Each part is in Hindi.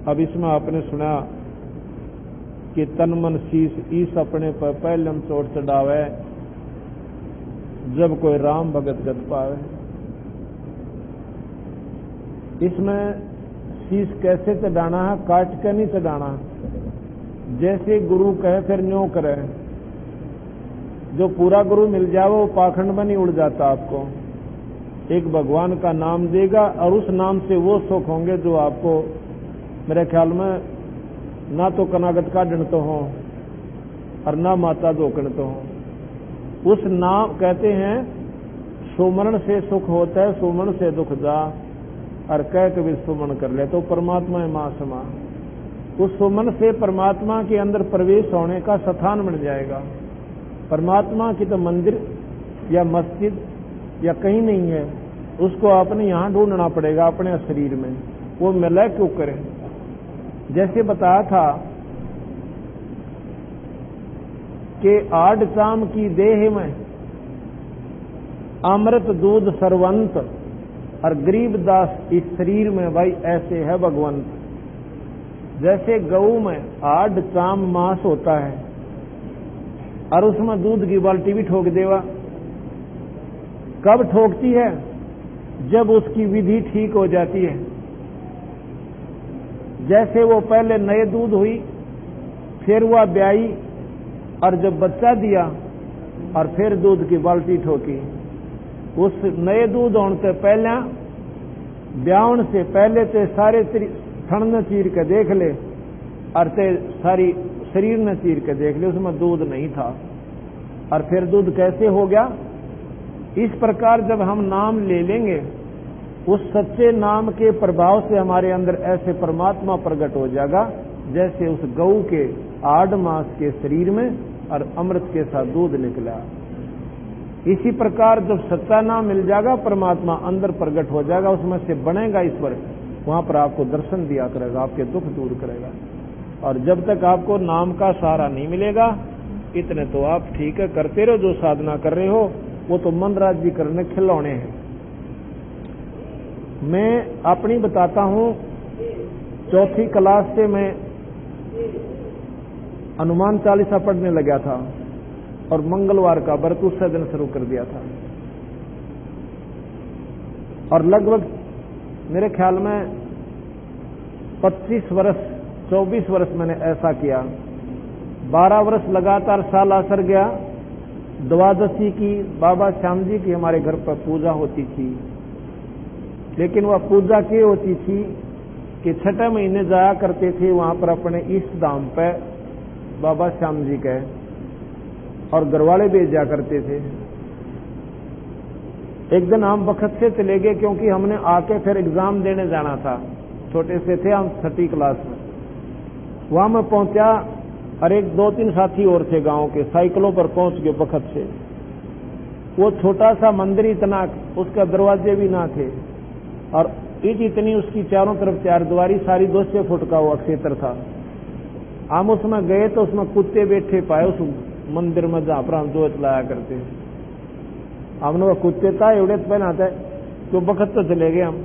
अब इसमें आपने सुना कि तन मन शीश ईस अपने पर पहलम चोट चढ़ावे, जब कोई राम भगत गत पावे। इसमें शीश कैसे चढ़ाना है? काट के नहीं चढ़ाना, जैसे गुरु कहे फिर न्यों करे। जो पूरा गुरु मिल जाए वो पाखंड में नहीं उड़ जाता। आपको एक भगवान का नाम देगा और उस नाम से वो सुख होंगे जो आपको मेरे ख्याल में ना तो कनागत का डंट हो और ना माता दोकणत हो। उस नाम कहते हैं सुमरण से सुख होता है, सुमरण से दुख जा, और कह कभी सुमन कर ले तो परमात्मा है मां समा। उस सुमन से परमात्मा के अंदर प्रवेश होने का स्थान बन जाएगा। परमात्मा की तो मंदिर या मस्जिद या कहीं नहीं है, उसको आपने यहां ढूंढना पड़ेगा अपने शरीर में। वो मिला क्यों करें? जैसे बताया था कि आठ चाम की देह में अमृत दूध सर्वंत, और गरीबदास इस शरीर में भाई ऐसे है भगवंत। जैसे गऊ में 8 चाम मांस होता है और उसमें दूध की बाल्टी भी ठोक देवा। कब ठोकती है? जब उसकी विधि ठीक हो जाती है। जैसे वो पहले नए दूध हुई, फिर वह ब्याई और जब बच्चा दिया और फिर दूध की बाल्टी ठोकी। उस नए दूध होने से पहले, ब्याहन से पहले ते सारे थन न चीर के देख ले और ते सारी शरीर न चीर के देख ले, उसमें दूध नहीं था। और फिर दूध कैसे हो गया? इस प्रकार जब हम नाम ले लेंगे, उस सच्चे नाम के प्रभाव से हमारे अंदर ऐसे परमात्मा प्रकट हो जाएगा जैसे उस गऊ के 8 मास के शरीर में और अमृत के साथ दूध निकला। इसी प्रकार जब सच्चा नाम मिल जाएगा, परमात्मा अंदर प्रकट हो जाएगा, उसमें से बनेगा ईश्वर। वहां पर आपको दर्शन दिया करेगा, आपके दुख दूर करेगा। और जब तक आपको नाम का सहारा नहीं मिलेगा, इतने तो आप ठीक है करते रहो, जो साधना कर रहे हो वो तो मन राज्य करने खिलौने हैं। मैं अपनी बताता हूं, 4वीं क्लास से मैं हनुमान चालीसा पढ़ने लगा था और मंगलवार का व्रत उस दिन शुरू कर दिया था। और लगभग मेरे ख्याल में 25 वर्ष 24 वर्ष मैंने ऐसा किया। 12 वर्ष लगातार साल असर गया। द्वादशी की बाबा श्याम जी की हमारे घर पर पूजा होती थी, लेकिन वह पूजा क्यों होती थी कि 6 महीने जाया करते थे वहां पर अपने इष्ट धाम पे बाबा श्याम जी के, और घरवाले भेजा करते थे। एक दिन हम वक्त से चले गए क्योंकि हमने आके फिर एग्जाम देने जाना था। छोटे से थे हम, 6वीं क्लास में। वहां मैं पहुंचा और 1-2-3 साथी और थे गांव के, साइकिलों पर पहुंच गए वक्त से। वो छोटा सा मंदिर, इतना उसका दरवाजे भी ना थे और ईट इतनी उसकी चारों तरफ 4 दीवारी, सारी 200 फुट का वो क्षेत्र था। हम उसमें गए तो उसमें कुत्ते बैठे पाए उस मंदिर में जहां पर हम जोत लाया करते हैं। हमने वो कुत्ते था एवढे पहले आता है तो वक्त तो चले गए हम।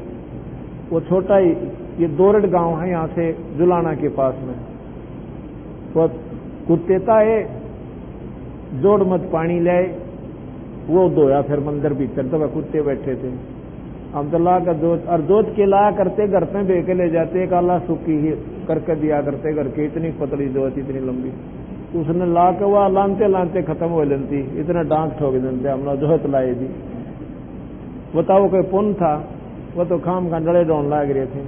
वो छोटा ही ये दोरड गांव है यहां से जुलाना के पास में। वो कुत्ते था ये जोड़ मत पानी ले, वो धोया फिर मंदिर भीतर, तो वह कुत्ते बैठे थे। हम तो ला कर जोत और जोत के लाया करते, घर पे बे के ले जाते, एक आला सूखी ही करके दिया करते घर के। इतनी पतली जोत, इतनी लंबी, उसने ला के वह लानते लानते खत्म हो लेती, इतना डांक ठोक देते। हमने जोत लाई थी, बताओ कोई पुण्य था? वो तो खाम का डले डोन लाग रहे थे।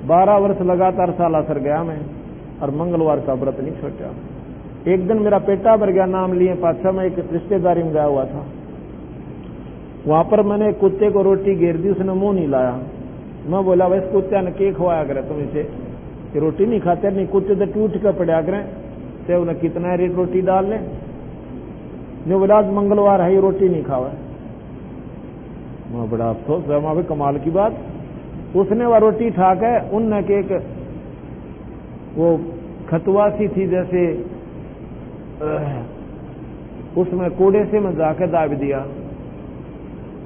12 वर्ष लगातार साल असर गया मैं, और मंगलवार का व्रत नहीं छोटा। एक दिन मेरा पेटा भर गया नाम लिए पाछा, मैं एक रिश्तेदारी में गया हुआ था। वहां पर मैंने कुत्ते को रोटी घेर दी, उसने मुंह नहीं लाया। मैं बोला भाई इस कुत्ते ने के खवाया करे तुम इसे, कि रोटी नहीं खाते? नहीं, कुत्ते तो टूट कर पड़ा करें, तो उन्हें कितना रेट रोटी डाल लें। जो बोला आज मंगलवार है, ये रोटी नहीं खावा। मैं बड़ा अफसोस है, वहां पर कमाल की बात। उसने वह रोटी ठा के उनने के एक वो खतवा सी थी जैसे, उसमें कूड़े से मैं जाके दाब दिया।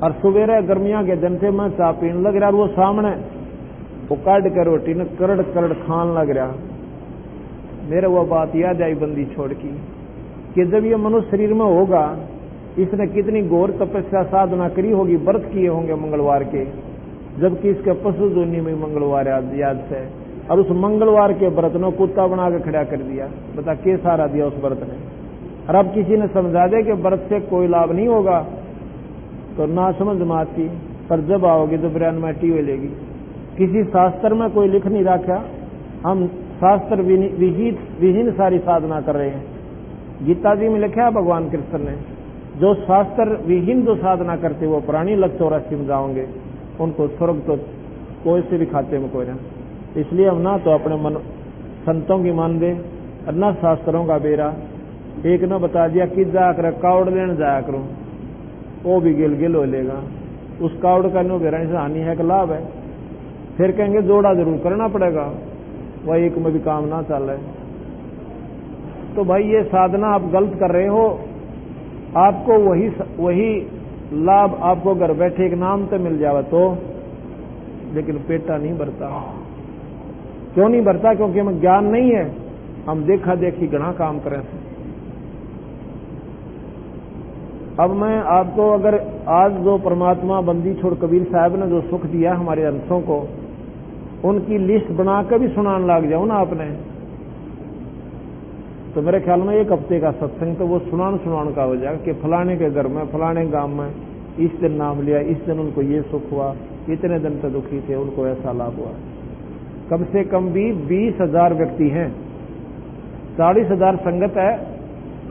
और सवेरे गर्मियां के दिन थे, मैं चाय पीने लग रहा, वो सामने वो काट कर रोटी ने करड़ करड़ खान लग रहा। मेरे वो बात याद आई बंदी छोड़ की कि जब ये मनुष्य शरीर में होगा, इसने कितनी घोर तपस्या साधना करी होगी, व्रत किए होंगे मंगलवार के, जबकि इसके पशु जोनी में मंगलवार याद से, और उस मंगलवार के व्रत ने कुत्ता बना के खड़ा कर दिया। बता के सहारा दिया उस व्रत ने। और अब किसी ने समझा दे कि व्रत से कोई लाभ नहीं होगा, तो ना समझ माती, पर जब आओगे तो ब्रैन मैटी हुई लेगी। किसी शास्त्र में कोई लिख नहीं रखा, हम शास्त्र विहीन सारी साधना कर रहे हैं। गीता जी में लिखा है भगवान कृष्ण ने, जो शास्त्र विहीन जो साधना करते वो प्राणी लग 84 में जाओगे, उनको स्वर्ग तो कोई से भी खाते में कोई ना। इसलिए हम ना तो अपने मन संतों की मान दे और ना शास्त्रों का बेरा। एक ने बता दिया कि जाकर कावड़ लेने जाया करो, वो भी गिल गिल हो लेगा, उस कावड़ का नो बेरा से हानि है कि लाभ है। फिर कहेंगे जोड़ा जरूर करना पड़ेगा, वह एक में भी काम ना चल रहा। तो भाई ये साधना आप गलत कर रहे हो। आपको वही लाभ आपको घर बैठे एक नाम तो मिल जावा तो, लेकिन पेटा नहीं भरता। क्यों नहीं भरता? क्योंकि हमें ज्ञान नहीं है, हम देखा देखी घना काम करें। अब मैं आपको अगर आज जो परमात्मा बंदी छोड़ कबीर साहब ने जो सुख दिया हमारे अंशों को, उनकी लिस्ट बनाकर भी सुनाने लग जाऊं ना आपने, तो मेरे ख्याल में एक हफ्ते का सत्संग तो वो सुनान का हो जाएगा कि फलाने के घर में फलाने गांव में इस दिन नाम लिया, इस दिन उनको ये सुख हुआ, इतने दिन तो दुखी थे उनको ऐसा लाभ हुआ। कम से कम भी 20,000 व्यक्ति हैं, 40,000 संगत है,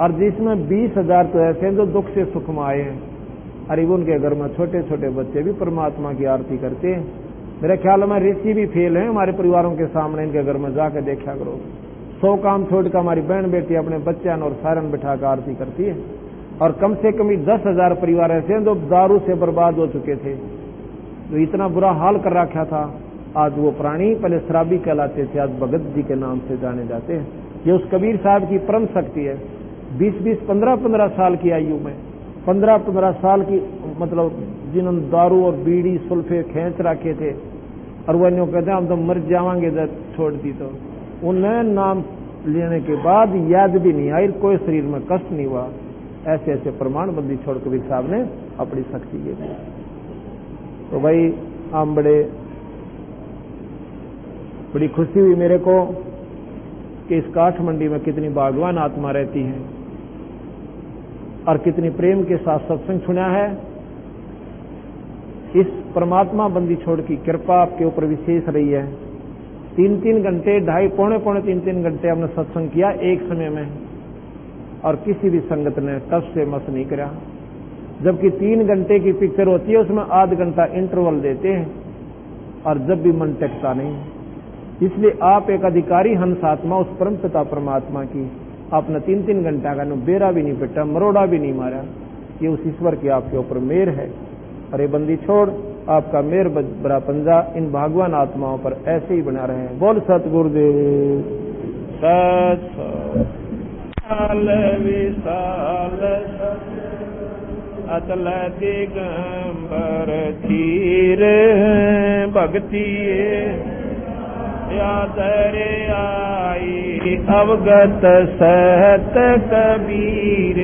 और जिसमें 20,000 तो ऐसे हैं जो दुख से सुख में आए हैं। अरे उनके घर में छोटे छोटे बच्चे भी परमात्मा की आरती करते हैं। मेरे ख्याल में ऋषि भी फेल हैं हमारे परिवारों के सामने, इनके घर में जाकर देखा करो। 100 काम छोड़कर हमारी बहन बेटी अपने बच्चन और सारन बिठा कर आरती करती है। और कम से कम 10,000 परिवार ऐसे हैं जो दारू से बर्बाद हो चुके थे, जो इतना बुरा हाल कर रखा था। आज वो प्राणी पहले शराबी कहलाते थे, आज भगत जी के नाम से जाने जाते हैं। ये उस कबीर साहब की परम शक्ति है। 20-20, 15-15 साल की आयु में, 15-15 साल की मतलब जिन्होंने दारू और बीड़ी सुल्फे खींच रखे थे, और वह न्यों कहते हैं हम तो मर जावांगे जब छोड़ दी। तो उन्हें नाम लेने के बाद याद भी नहीं आई, कोई शरीर में कष्ट नहीं हुआ। ऐसे ऐसे प्रमाण बंदी छोड़ कबीर साहब ने अपनी शक्ति के दी। तो भाई हम बड़ी खुशी हुई मेरे को कि इस काठमंडी में कितनी भागवान आत्मा रहती है और कितनी प्रेम के साथ सत्संग सुना है। इस परमात्मा बंदी छोड़ की कृपा आपके ऊपर विशेष रही है। 3-3 घंटे, 2.5 पौने 3 घंटे हमने सत्संग किया एक समय में, और किसी भी संगत ने टस से मस नहीं करा। जबकि 3 घंटे की पिक्चर होती है, उसमें आध घंटा इंटरवल देते हैं, और जब भी मन टेकता नहीं। इसलिए आप एक अधिकारी हंस आत्मा उस परम पिता परमात्मा की, आपने 3-3 घंटा का बेरा भी नहीं पिटा, मरोड़ा भी नहीं मारा। ये उस ईश्वर की आपके ऊपर मेर है। अरे बंदी छोड़, आपका मेर बड़ा पंजा इन भगवान आत्माओं पर ऐसे ही बना रहे हैं। बोल सतगुरुदेव सत विशाल अतल दिगंबर धीर भक्ति यादर आई अवगत सहत कबीर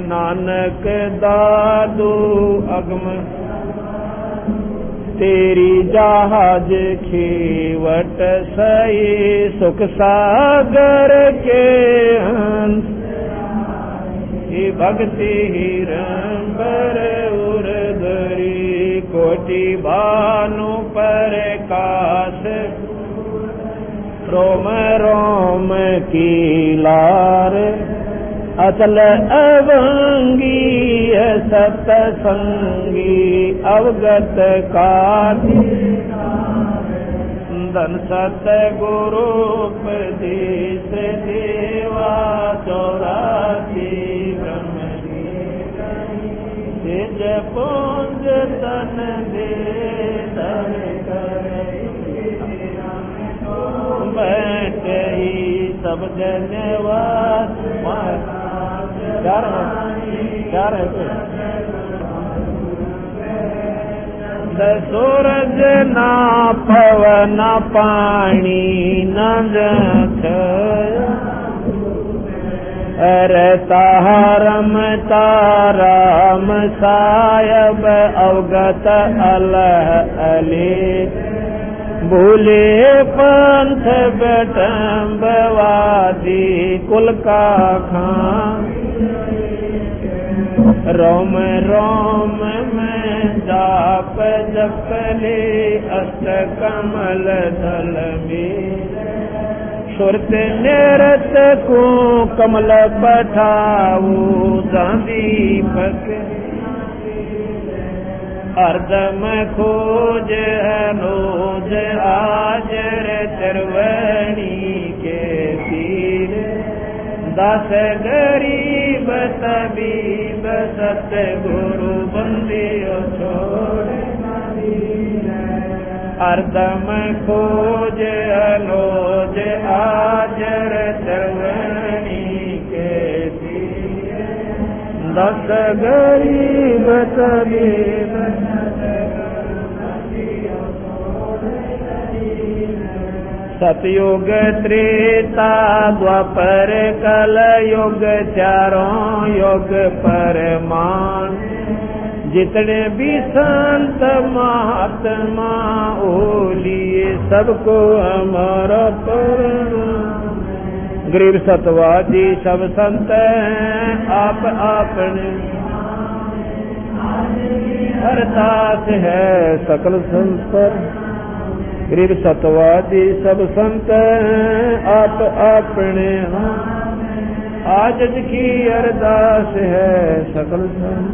नानक दादू अगम तेरी जहाज खेवट सही सुख सागर के हंस भक्ति हिरंबर उर्धरी कोटि भानु पर काश रोम रोम की लार अचल अवंगी सतसंगी अवगत काठी धन सत गुरुपदेश देवा 84 ब्रह्म तेज पुंज तन दे बैठ ही सब धन्यवाद। सूरज ना पवन पानी न जथ रहता रमता राम सायब अवगत अलह अली भूले पंथ बटम्बवादी कुल का खां रोम रोम में जाप जपले अष्ट कमल दल में सुरत निरत को कमल पठाऊ दीपक अर्दम खोज अनुज आजर चरवणी के तीर दास गरीब तबीब सतगुरु बंदियो छोड़ अर्दम खोज अनुज आजर चरवणी के तीर दास गरीब तबीब सतयुग त्रेता द्वापर कल युग चारों युग परमान जितने भी संत महात्मा ओलिए सबको हमारा गरीब सतवादी सब संत आप आपने अरदास है सकल संत पर गरीब सतवादी सब संत आप अपने आज की अरदास है सकल संत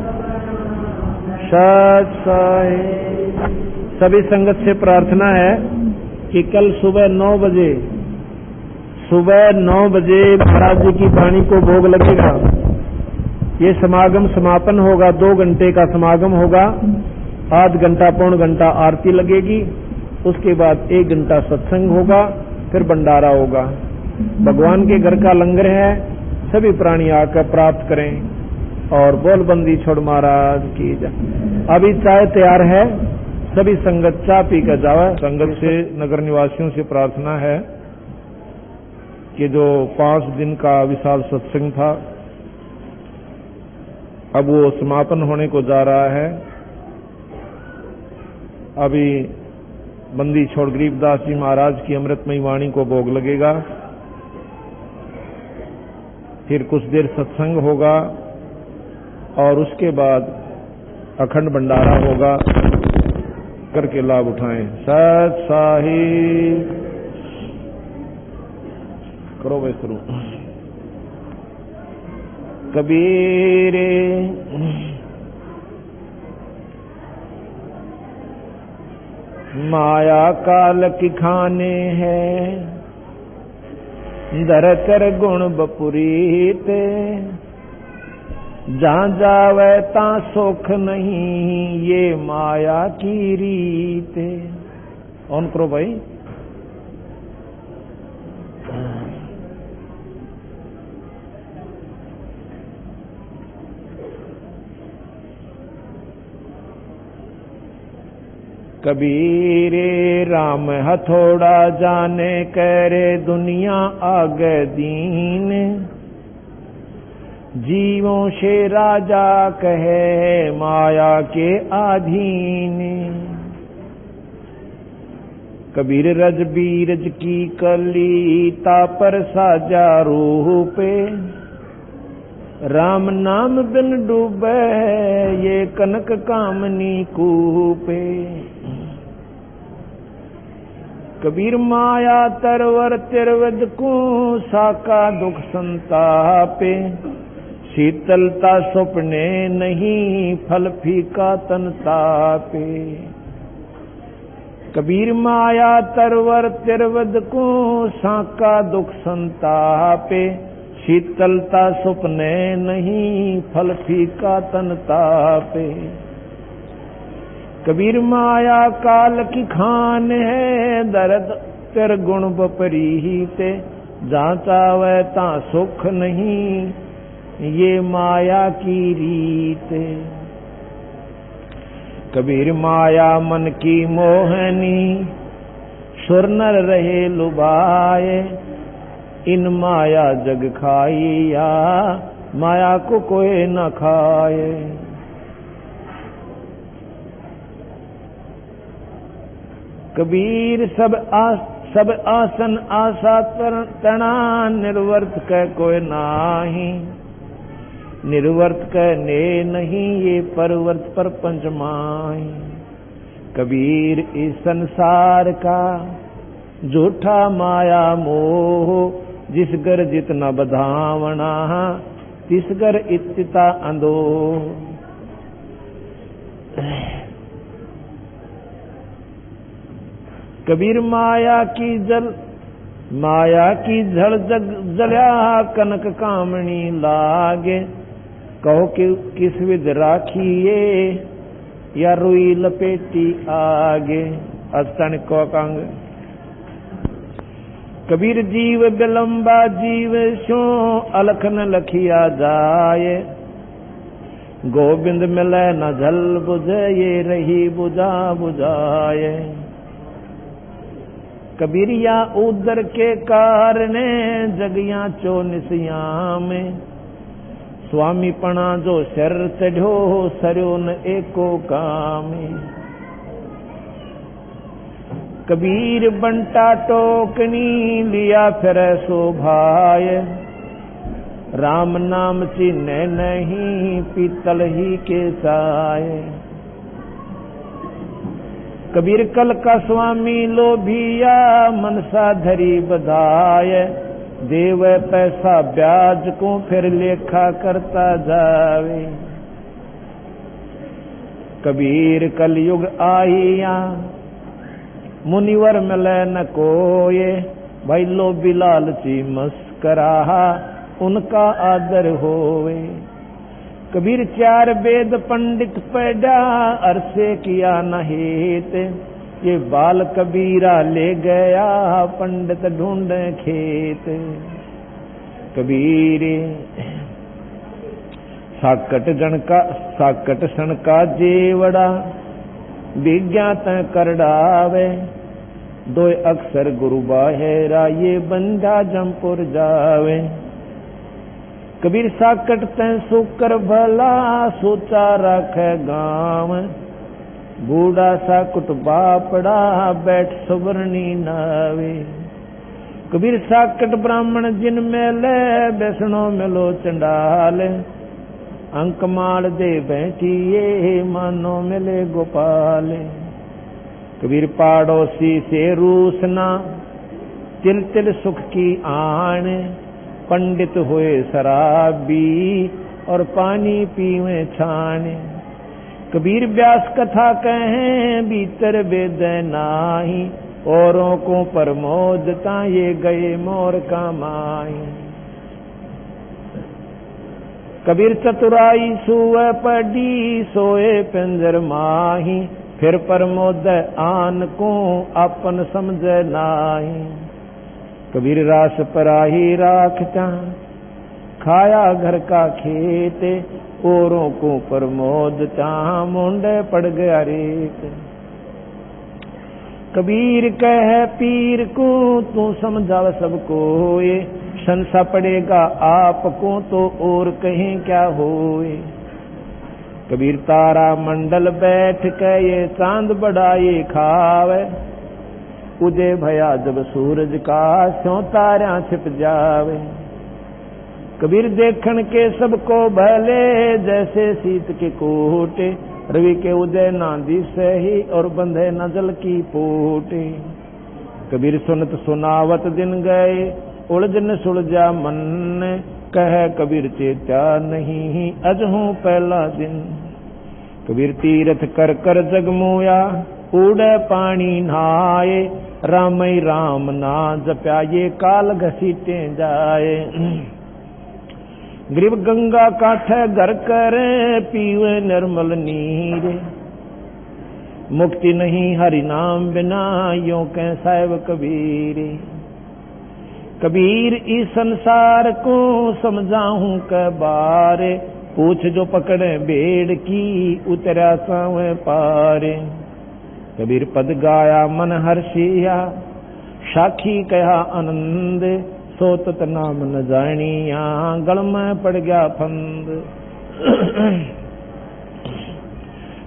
सत साई। सभी संगत से प्रार्थना है कि कल सुबह 9 बजे महाराज जी की वाणी को भोग लगेगा। ये समागम समापन होगा, 2 घंटे का समागम होगा, आध घंटा पौन घंटा आरती लगेगी, उसके बाद 1 घंटा सत्संग होगा, फिर भंडारा होगा। भगवान के घर का लंगर है, सभी प्राणी आकर प्राप्त करें और बोलबंदी छोड़ महाराज की जय। अभी चाय तैयार है, सभी संगत चाय पी कर जावे। संगत से नगर निवासियों से प्रार्थना है कि जो 5 दिन का विशाल सत्संग था अब वो समापन होने को जा रहा है। अभी बंदी छोड़ गरीबदास जी महाराज की अमृतमयी वाणी को भोग लगेगा, फिर कुछ देर सत्संग होगा और उसके बाद अखंड भंडारा होगा। करके लाभ उठाएं। सत साहिब करो वे शुरू। कबीरे माया काल की खाने हैं, दर कर गुण बपुरीत, जहां जावे ता सुख नहीं, ये माया की रीत। ऑन करो भाई। कबीरे राम हथोड़ा जाने करे, दुनिया आगे दीन, जीवों से राजा कहे माया के अधीन। कबीर रज बीरज की कली, तापर साजा रूह पे, राम नाम बिन डूबे, ये कनक कामनी कूपे। कबीर माया तरवर तिरवद को, साका दुख संतापे, शीतलता सपने नहीं, फल फीका तन तापे। कबीर माया तरवर तिरवद को, साका दुख संतापे, शीतलता सपने नहीं, फल फीका तन तापे। कबीर माया काल की खान है, दर्द तिर गुण बपरीत, जहाँ चावे ता सुख नहीं, ये माया की रीत। कबीर माया मन की मोहनी, सुर नर रहे लुभाए, इन माया जग खाइया, माया को कोई न खाए। कबीर सब आसन आशा तना, निर्वर्त कह कोई नाही, निर्वर्त कहने नहीं ये परवर्त पर पंचमाई। कबीर इस संसार का झूठा माया मोह, जिस घर जितना बधावना, तिस घर इत्ता अंधो। कबीर माया की झड़ जग जल्या, कनक कामणी लागे, कहो कि किस विध राखिए, या रुई लपेटी आगे। अस्तन को कंग कबीर जीव बिलंबा जीव शो, अलख न लखिया जाए, गोविंद मिले न झल बुझे, ये रही बुझा बुझाए। कबीरिया उदर के कारणे, जगिया चो निसिया में, स्वामी पणा जो शर चढ़ो, सरयो न एको कामे। कबीर बंटा टोकनी, लिया फिर सो भाय, राम नाम चिन्ह नहीं, पीतल ही के साए। कबीर कल का स्वामी लोभिया, मनसा धरी बधाय, देव पैसा ब्याज को फिर लेखा करता जावे। कबीर कलयुग आइया, मुनिवर मिले न कोये, भाई लोभी लालची मस्करा, उनका आदर होवे। कबीर चार वेद पंडित पैदा, अरसे किया न हेत, ये बाल कबीरा ले गया, पंडित ढूंढे खेत। कबीर साकट सन का जेवड़ा, विज्ञात कर डावे, दो अक्षर गुरु बाहेरा, ये बंदा जमपुर जावे। कबीर साकट तैं सुकर भला, सोचा रखे गाँव, बूढ़ा सा कुट बापड़ा, बैठ सुवर्णी नावे। कबीर साकट ब्राह्मण जिन मेले, बैसणो मिलो चंडाल, अंकमाल दे बैठिए, मानो मिले गोपाल। कबीर पाड़ोसी से रूसना, तिल तिल सुख की आन, पंडित हुए शराबी, और पानी पीवे छाने। कबीर व्यास कथा कहें, भीतर वेद नाही, औरों को प्रमोदता, ये गए मोर कमाई। कबीर चतुराई सुए पड़ी, सोए पिंजर माही, फिर प्रमोद आन को अपन समझ नाही। कबीर रास पराही राखता, खाया घर का खेत, औरों को प्रमोदता, मुंडे पड़ गया रेत। कबीर कह पीर को, तू समझाव सबको, ये संसा पड़ेगा आपको, तो और कहीं क्या होए। कबीर तारा मंडल बैठ के, ये चांद बढ़ाए खावे, उदय भया जब सूरज का, स्यों तारा छिप जावे। कबीर देखन के सबको भले, जैसे शीत के कोटे, रवि के उदय ना दिसे ही, और बंधे न जल की पोटे। कबीर सुनत सुनावत दिन गए, उलझन सुलझा मन, कह कबीर चेता नहीं, अजहूं पहला दिन। कबीर तीरथ कर कर जगमोया, उड़े पानी नहाए, रामई राम ना जप्या, ये काल घसीटे जाए। ग्रीव गंगा काठे घर करे, पीवे निर्मल नीर, मुक्ति नहीं हरि नाम बिना, यों कह साहिब कबीर। कबीर इस संसार को समझाऊं के बारे, पूछ जो पकड़े भेड़ की, उतरा सांवे पारे। कबीर पद गाया मन हर्षिया, साखी कहा आनंद, सोतत नाम न जानिया, गल में पड़ गया फंद।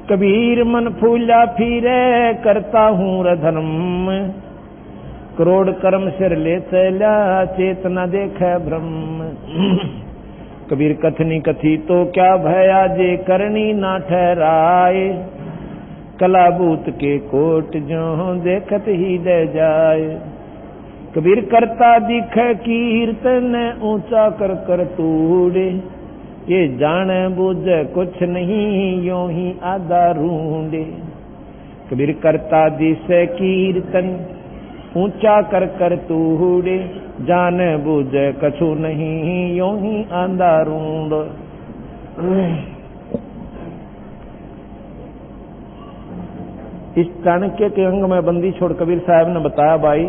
कबीर मन फूला फिरे, करता हूँ धर्म, करोड़ कर्म सिर ले चला, चेतना देखे ब्रह्म। कबीर कथनी कथी तो क्या भया, जे करनी ना ठहराए, कलाबूत के कोट जो देखत ही दे जाए। कबीर करता दिखे कीर्तन, ऊंचा कर कर तूड़े, ये जाने बूझे कुछ नहीं, यों ही आधा रूंडे। कबीर करता दिसे कीर्तन, ऊंचा कर कर तूड़े, जाने बूझे कछु नहीं, यों ही आधा रूंड। इस चाणक्य के अंग में बंदी छोड़ कबीर साहब ने बताया भाई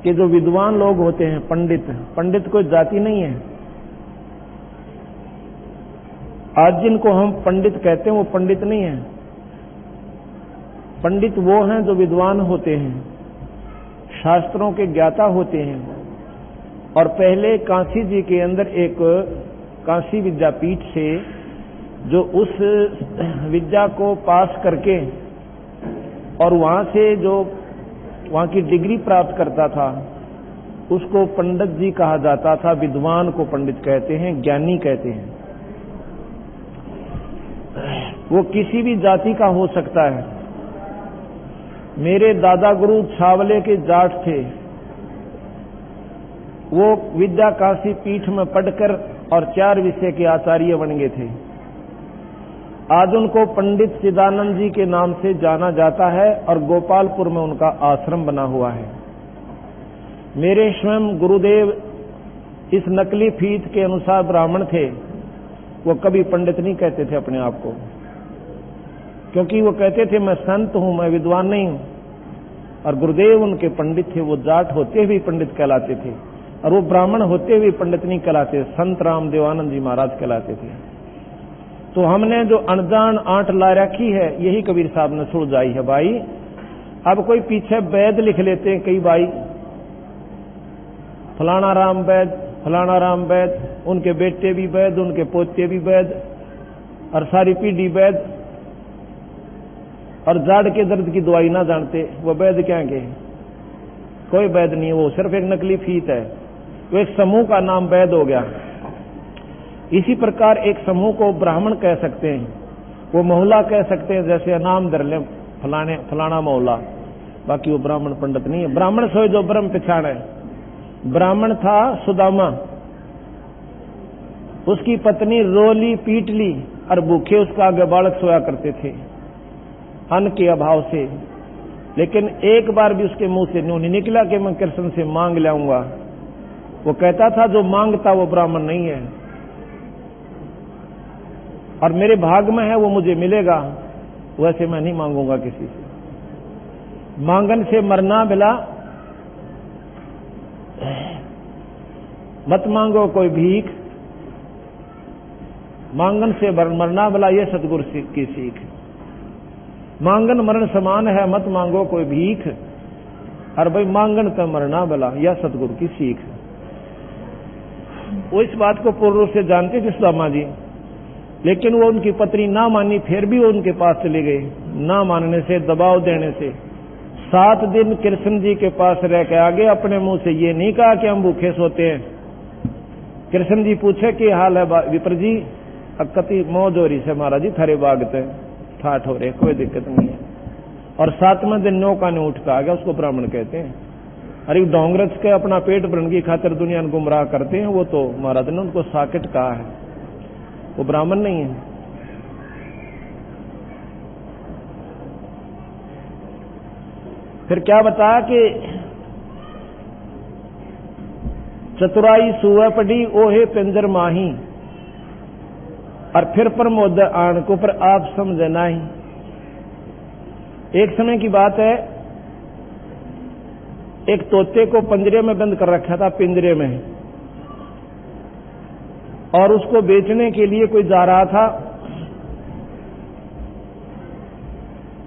कि जो विद्वान लोग होते हैं, पंडित, पंडित कोई जाति नहीं है। आज जिनको हम पंडित कहते हैं वो पंडित नहीं है। पंडित वो हैं जो विद्वान होते हैं, शास्त्रों के ज्ञाता होते हैं। और पहले काशी जी के अंदर एक काशी विद्यापीठ से जो उस विद्या को पास करके और वहां से जो वहां की डिग्री प्राप्त करता था उसको पंडित जी कहा जाता था। विद्वान को पंडित कहते हैं, ज्ञानी कहते हैं। वो किसी भी जाति का हो सकता है। मेरे दादा गुरु छावले के जाट थे, वो विद्या काशी पीठ में पढ़कर और 4 विषय के आचार्य बन गए थे। आज उनको पंडित चिदानंद जी के नाम से जाना जाता है और गोपालपुर में उनका आश्रम बना हुआ है। मेरे स्वयं गुरुदेव इस नकली फीत के अनुसार ब्राह्मण थे। वो कभी पंडित नहीं कहते थे अपने आप को, क्योंकि वो कहते थे मैं संत हूं, मैं विद्वान नहीं हूं। और गुरुदेव उनके पंडित थे। वो जाट होते हुए पंडित कहलाते थे और वो ब्राह्मण होते हुए पंडित नहीं कहलाते, संत राम देवानंद जी महाराज कहलाते थे। तो हमने जो अनजान आंट ला रखी है यही कबीर साहब ने सुलझाई है भाई। अब कोई पीछे वैद लिख लेते हैं कई भाई, फलाना राम वैद, फलाना राम वैद, उनके बेटे भी वैद, उनके पोते भी वैद और सारी पीढ़ी वैद। और जाड़ के दर्द की दवाई ना जानते, वो वैद क्या के? कोई वैद नहीं है, वो सिर्फ एक नकली फीत है। तो एक समूह का नाम वैद हो गया। इसी प्रकार एक समूह को ब्राह्मण कह सकते हैं, वो मोहल्ला कह सकते हैं, जैसे नाम धर ले फलाना मोहल्ला, बाकी वो ब्राह्मण पंडित नहीं है। ब्राह्मण सोए जो ब्रह्म पिछाड़े। ब्राह्मण था सुदामा, उसकी पत्नी रोली पीट ली और भूखे उसका आगे बालक सोया करते थे अन्न के अभाव से। लेकिन एक बार भी उसके मुंह से नहीं निकला कि मैं कृष्ण से मांग लाऊंगा। वो कहता था जो मांगता वो ब्राह्मण नहीं है और मेरे भाग में है वो मुझे मिलेगा, वैसे मैं नहीं मांगूंगा किसी से। मांगन से मरना मिला, मत मांगो कोई भीख, मांगन से मरना मिला, ये सतगुरु की सीख। मांगन मरण समान है, मत मांगो कोई भीख, और भाई मांगन तो मरना मिला, यह सतगुरु की सीख। वो इस बात को पूर्ण रूप से जानते थे सुदामा जी, लेकिन वो उनकी पत्नी ना मानी, फिर भी वो उनके पास चले गए। ना मानने से, दबाव देने से 7 दिन कृष्ण जी के पास रह के आगे अपने मुंह से ये नहीं कहा कि हम भूखे सोते हैं। कृष्ण जी पूछे कि हाल है विप्र जी? अक्कती मौज हो रही से महाराज जी, थारे बागते ठाठ हो रहे, कोई दिक्कत नहीं है। और 7वें दिन नौका ने उठ के आ गया, उसको ब्राह्मण कहते हैं। अरे डोंगरच के अपना पेट भरने की खातिर दुनिया को गुमराह करते हैं, वो तो महाराज ने उनको साकेट कहा है, वो ब्राह्मण नहीं है। फिर क्या बताया कि चतुराई सुअ पड़ी ओहे पिंजर माही, और फिर प्रमोद आन को पर आप समझ नहीं। एक समय की बात है, एक तोते को पिंजरे में बंद कर रखा था, पिंजरे में। और उसको बेचने के लिए कोई जा रहा था।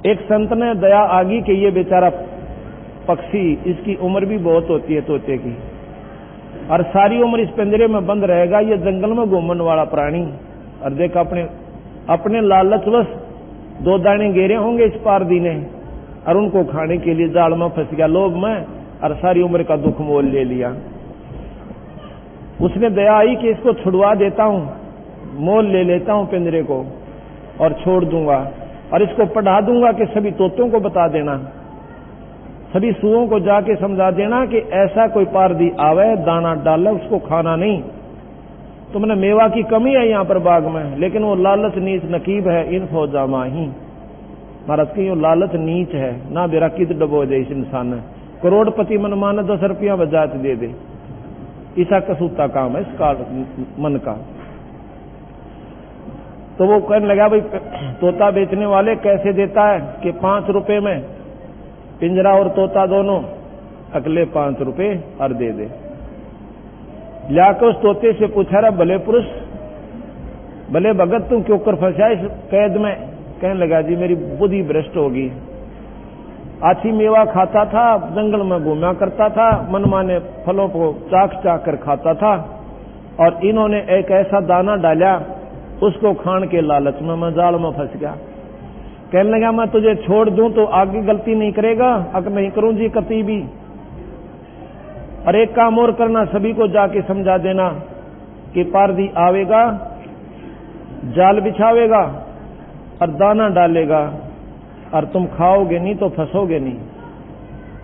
एक संत ने दया आ गई कि ये बेचारा पक्षी, इसकी उम्र भी बहुत होती है तोते की, और सारी उम्र इस पिंजरे में बंद रहेगा, ये जंगल में घूमने वाला प्राणी, और देख अपने लालचवश 2 दाने गेरे होंगे इस पारदी ने, और उनको खाने के लिए जाल में फंस गया लोभ में, और सारी उम्र का दुख मोल ले लिया। उसने दया आई कि इसको छुड़वा देता हूं, मोल ले लेता हूं पिंजरे को और छोड़ दूंगा, और इसको पढ़ा दूंगा कि सभी तोतों को बता देना, सभी सुओं को जाके समझा देना कि ऐसा कोई पारदी आवे, दाना डाले, उसको खाना नहीं। तुमने मेवा की कमी है यहां पर बाग में, लेकिन वो लालच नीच नकीब है इन फौजा माही। महाराज की यो लालच नीच है ना, बेरा कित डबो दे इस इंसान ने, करोड़पति मन माने 10 रुपया बजात दे दे, ऐसा कसूता काम है इसका मन का। तो वो कहने लगा भाई तोता बेचने वाले कैसे देता है कि 5 रुपए में पिंजरा और तोता दोनों, अगले 5 रुपए और दे दे। लाकर उस तोते से पूछा रहा, भले पुरुष भले भगत तुम क्यों कर फंसा इस कैद में? कहने लगा जी मेरी बुद्धि भ्रष्ट होगी, आछी मेवा खाता था, जंगल में घूमा करता था, मनमाने फलों को चाक चाक कर खाता था, और इन्होंने एक ऐसा दाना डाला, उसको खान के लालच में मैं जाल में फंस गया। कहने लगा मैं तुझे छोड़ दूं तो आगे गलती नहीं करेगा? अगर नहीं करूं जी कभी भी। और एक काम और करना, सभी को जाके समझा देना कि पारदी आवेगा, जाल बिछावेगा और दाना डालेगा, और तुम खाओगे नहीं तो फंसोगे नहीं।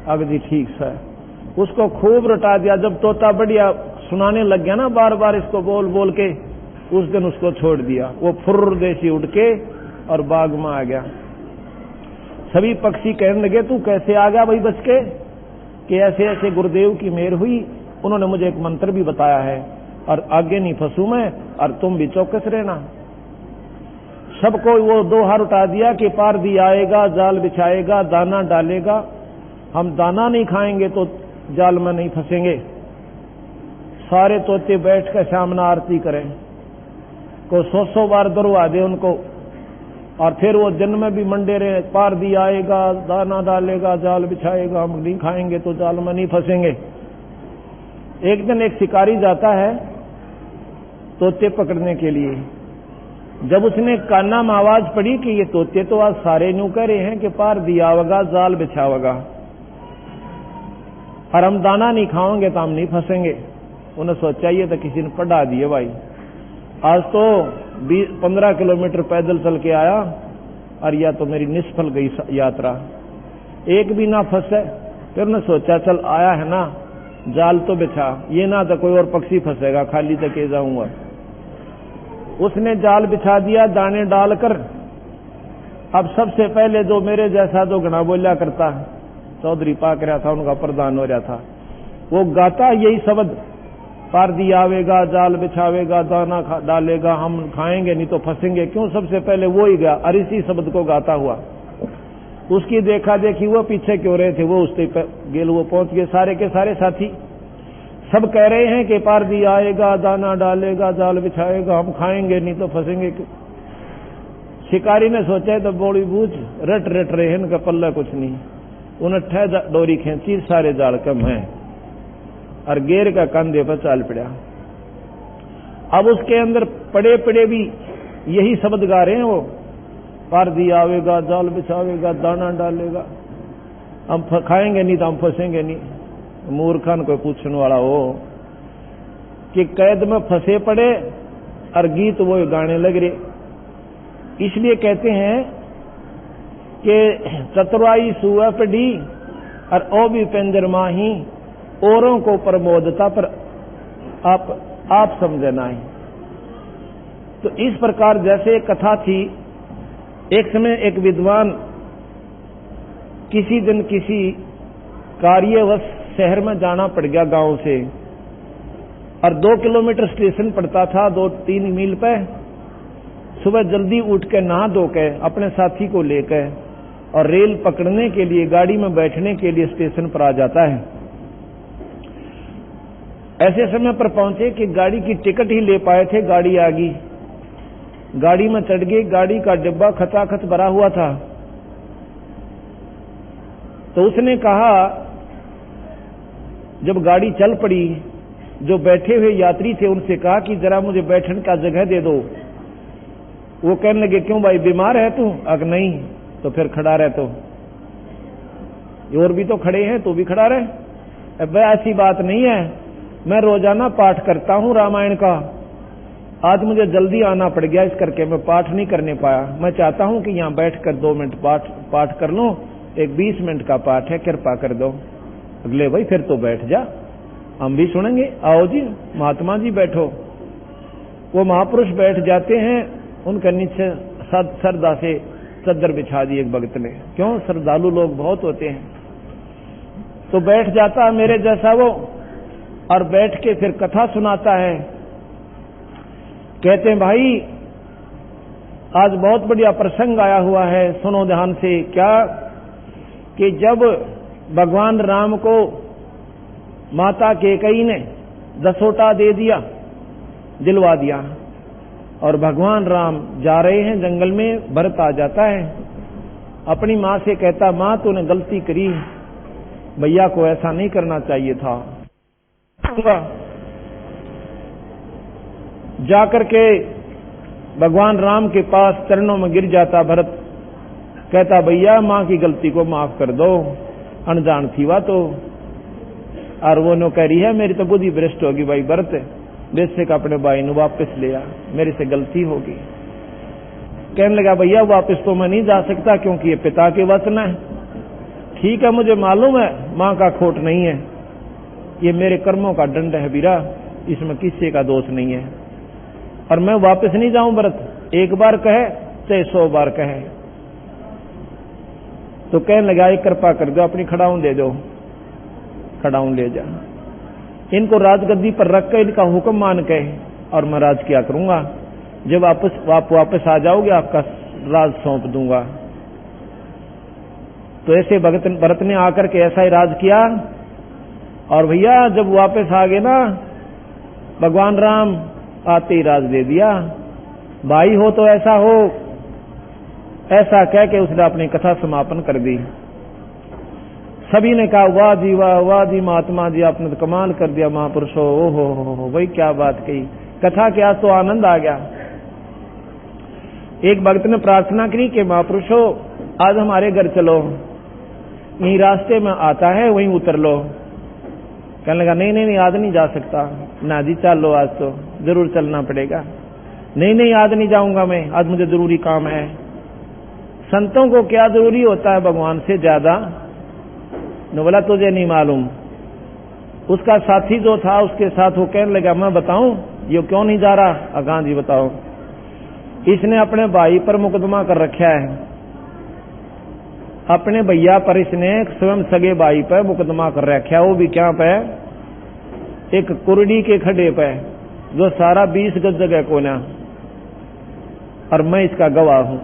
अब जी ठीक है, उसको खूब रटा दिया। जब तोता बढ़िया सुनाने लग गया ना बार बार इसको बोल बोल के, उस दिन उसको छोड़ दिया। वो फुर्र देसी उड़ के और बाग में आ गया। सभी पक्षी कहने लगे तू कैसे आ गया भाई बच के? कि ऐसे ऐसे गुरुदेव की मेहर हुई, उन्होंने मुझे एक मंत्र भी बताया है, और आगे नहीं फंसू मैं, और तुम भी चौकस रहना। सबको वो 2 हाथ उठा दिया कि पारदी आएगा, जाल बिछाएगा, दाना डालेगा, हम दाना नहीं खाएंगे तो जाल में नहीं फंसेंगे। सारे तोते बैठ कर सामने आरती करें, को 100 बार दरवा दे उनको, और फिर वो दिन में भी मंडे रहे, पारदी आएगा, दाना डालेगा, जाल बिछाएगा, हम नहीं खाएंगे तो जाल में नहीं फंसेंगे। एक दिन एक शिकारी जाता है तोते पकड़ने के लिए। जब उसने काना में आवाज पड़ी कि ये तोते तो आज सारे न्यू कह रहे हैं कि पारदी आवेगा, जाल बिछावेगा, और हम दाना नहीं खाओगे तो हम नहीं फंसेंगे। उन्हें सोचा ये तो किसी ने पढ़ा दिए भाई, आज तो 15 किलोमीटर पैदल चल के आया, और या तो मेरी निष्फल गई यात्रा, एक भी ना फंसे। फिर ने सोचा चल आया है ना, जाल तो बिछा, ये ना तो कोई और पक्षी फंसेगा, खाली तक जाऊंगा। उसने जाल बिछा दिया दाने डालकर। अब सबसे पहले जो मेरे जैसा जो घना बोला करता, चौधरी पाक रहा था, उनका प्रधान हो रहा था, वो गाता यही शब्द, पारदी आवेगा, जाल बिछावेगा, दाना डालेगा, हम खाएंगे नहीं तो फंसेंगे। क्यों? सबसे पहले वो ही गया, और इसी शब्द को गाता हुआ। उसकी देखा देखी वो पीछे क्यों रहे थे, वो उससे गेल वो पहुंच गए। सारे के सारे साथी सब कह रहे हैं कि पारदी आएगा, दाना डालेगा, जाल बिछाएगा, हम खाएंगे नहीं तो फंसेंगे। शिकारी ने सोचा तो बोली बूझ रट रट रहे हैं, इनका पल्ला कुछ नहीं। उन्हें 6 डोरी खींची, सारे जाल कम है, और गेर का कंधे पर चाल पड़ा। अब उसके अंदर पड़े पड़े भी यही शब्द गा रहे हैं वो, पारदी आवेगा, जाल बिछावेगा, दाना डालेगा, हम खाएंगे नहीं तो हम फंसेंगे नहीं। मूर्खन कोई पूछने वाला हो कि कैद में फंसे पड़े और गीत वो गाने लग रहे। इसलिए कहते हैं कि चतुराई सुअ पढ़ी और ओ भी पिंजर माही, औरों को प्रमोदता पर आप समझना ही। तो इस प्रकार जैसे एक कथा थी, एक समय एक विद्वान किसी दिन किसी कार्यवश शहर में जाना पड़ गया गांव से, और 2 किलोमीटर स्टेशन पड़ता था, 2-3 मील पे। सुबह जल्दी उठ के नहा धो के अपने साथी को लेकर और रेल पकड़ने के लिए, गाड़ी में बैठने के लिए स्टेशन पर आ जाता है। ऐसे समय पर पहुंचे कि गाड़ी की टिकट ही ले पाए थे, गाड़ी आ गई, गाड़ी में चढ़ गए, गाड़ी का डिब्बा खचाखच भरा हुआ था। तो उसने कहा, जब गाड़ी चल पड़ी, जो बैठे हुए यात्री थे उनसे कहा कि जरा मुझे बैठने का जगह दे दो। वो कहने लगे, क्यों भाई बीमार है तू? अगर नहीं तो फिर खड़ा रह, तो और भी तो खड़े हैं, तू भी खड़ा रहे। अब ऐसी बात नहीं है, मैं रोजाना पाठ करता हूं रामायण का, आज मुझे जल्दी आना पड़ गया, इस करके मैं पाठ नहीं करने पाया। मैं चाहता हूं कि यहां बैठकर 2 मिनट पाठ कर लूं, एक 20 मिनट का पाठ है, कृपा कर दो। अगले भाई फिर तो बैठ जा, हम भी सुनेंगे। आओ जी महात्मा जी बैठो। वो महापुरुष बैठ जाते हैं, उनके नीचे श्रद्धा से चद्दर बिछा दी एक भक्त ने। क्यों? श्रद्धालु लोग बहुत होते हैं। तो बैठ जाता मेरे जैसा वो, और बैठ के फिर कथा सुनाता है। कहते हैं, भाई आज बहुत बढ़िया प्रसंग आया हुआ है, सुनो ध्यान से। क्या? कि जब भगवान राम को माता कैकेयी ने दसोटा दे दिया, दिलवा दिया, और भगवान राम जा रहे हैं जंगल में, भरत आ जाता है, अपनी मां से कहता, मां तूने गलती करी, भैया को ऐसा नहीं करना चाहिए था। जाकर के भगवान राम के पास चरणों में गिर जाता भरत, कहता, भैया मां की गलती को माफ कर दो, अनजान थी वह तो। और वो नो कह रही है, मेरी तो बुद्धि भ्रष्ट होगी भाई भरत, बेशक अपने भाई ने वापस लिया, मेरे से गलती होगी। कहने लगा, भैया वापस तो मैं नहीं जा सकता, क्योंकि ये पिता के वचन है। ठीक है, मुझे मालूम है मां का खोट नहीं है, ये मेरे कर्मों का दंड है वीरा, इसमें किसी का दोष नहीं है, और मैं वापस नहीं जाऊं भरत। एक बार कहे चाहे 100 बार कहे। तो कहने लगा, एक कृपा कर दो, अपनी खड़ाऊं दे दो, खड़ाऊं ले जा, इनको राजगद्दी पर रख कर इनका हुक्म मान के, और मैं राज किया करूंगा। जब आप वापस आ जाओगे, आपका राज सौंप दूंगा। तो ऐसे भरत ने आकर के ऐसा ही राज किया। और भैया जब वापस आ गए ना, भगवान राम आते ही राज दे दिया। भाई हो तो ऐसा हो, ऐसा कह के उसने अपनी कथा समापन कर दी। सभी ने कहा, वाह जी वाह, वाह जी महात्मा जी, आपने तो कमाल कर दिया महापुरुषो, ओ हो भाई क्या बात कही, कथा के आज तो आनंद आ गया। एक भक्त ने प्रार्थना करी कि महापुरुषो आज हमारे घर चलो, यही रास्ते में आता है, वहीं उतर लो। कहने लगा, नहीं नहीं आज नहीं जा सकता। ना जी चलो, आज तो जरूर चलना पड़ेगा। नहीं आज नहीं जाऊंगा मैं, आज मुझे जरूरी काम है। संतों को क्या जरूरी होता है भगवान से ज्यादा? ने बोला, तुझे नहीं मालूम। उसका साथी जो था उसके साथ वो कहने लगा, मैं बताऊं ये क्यों नहीं जा रहा? अगां जी बताओ। इसने अपने भाई पर मुकदमा कर रखा है, अपने भैया पर इसने स्वयं सगे भाई पर मुकदमा कर रखा है। वो भी क्या पे? एक कुरडी के खड्डे पे, जो सारा 20 गज जगह कोना, और मैं इसका गवाह हूं।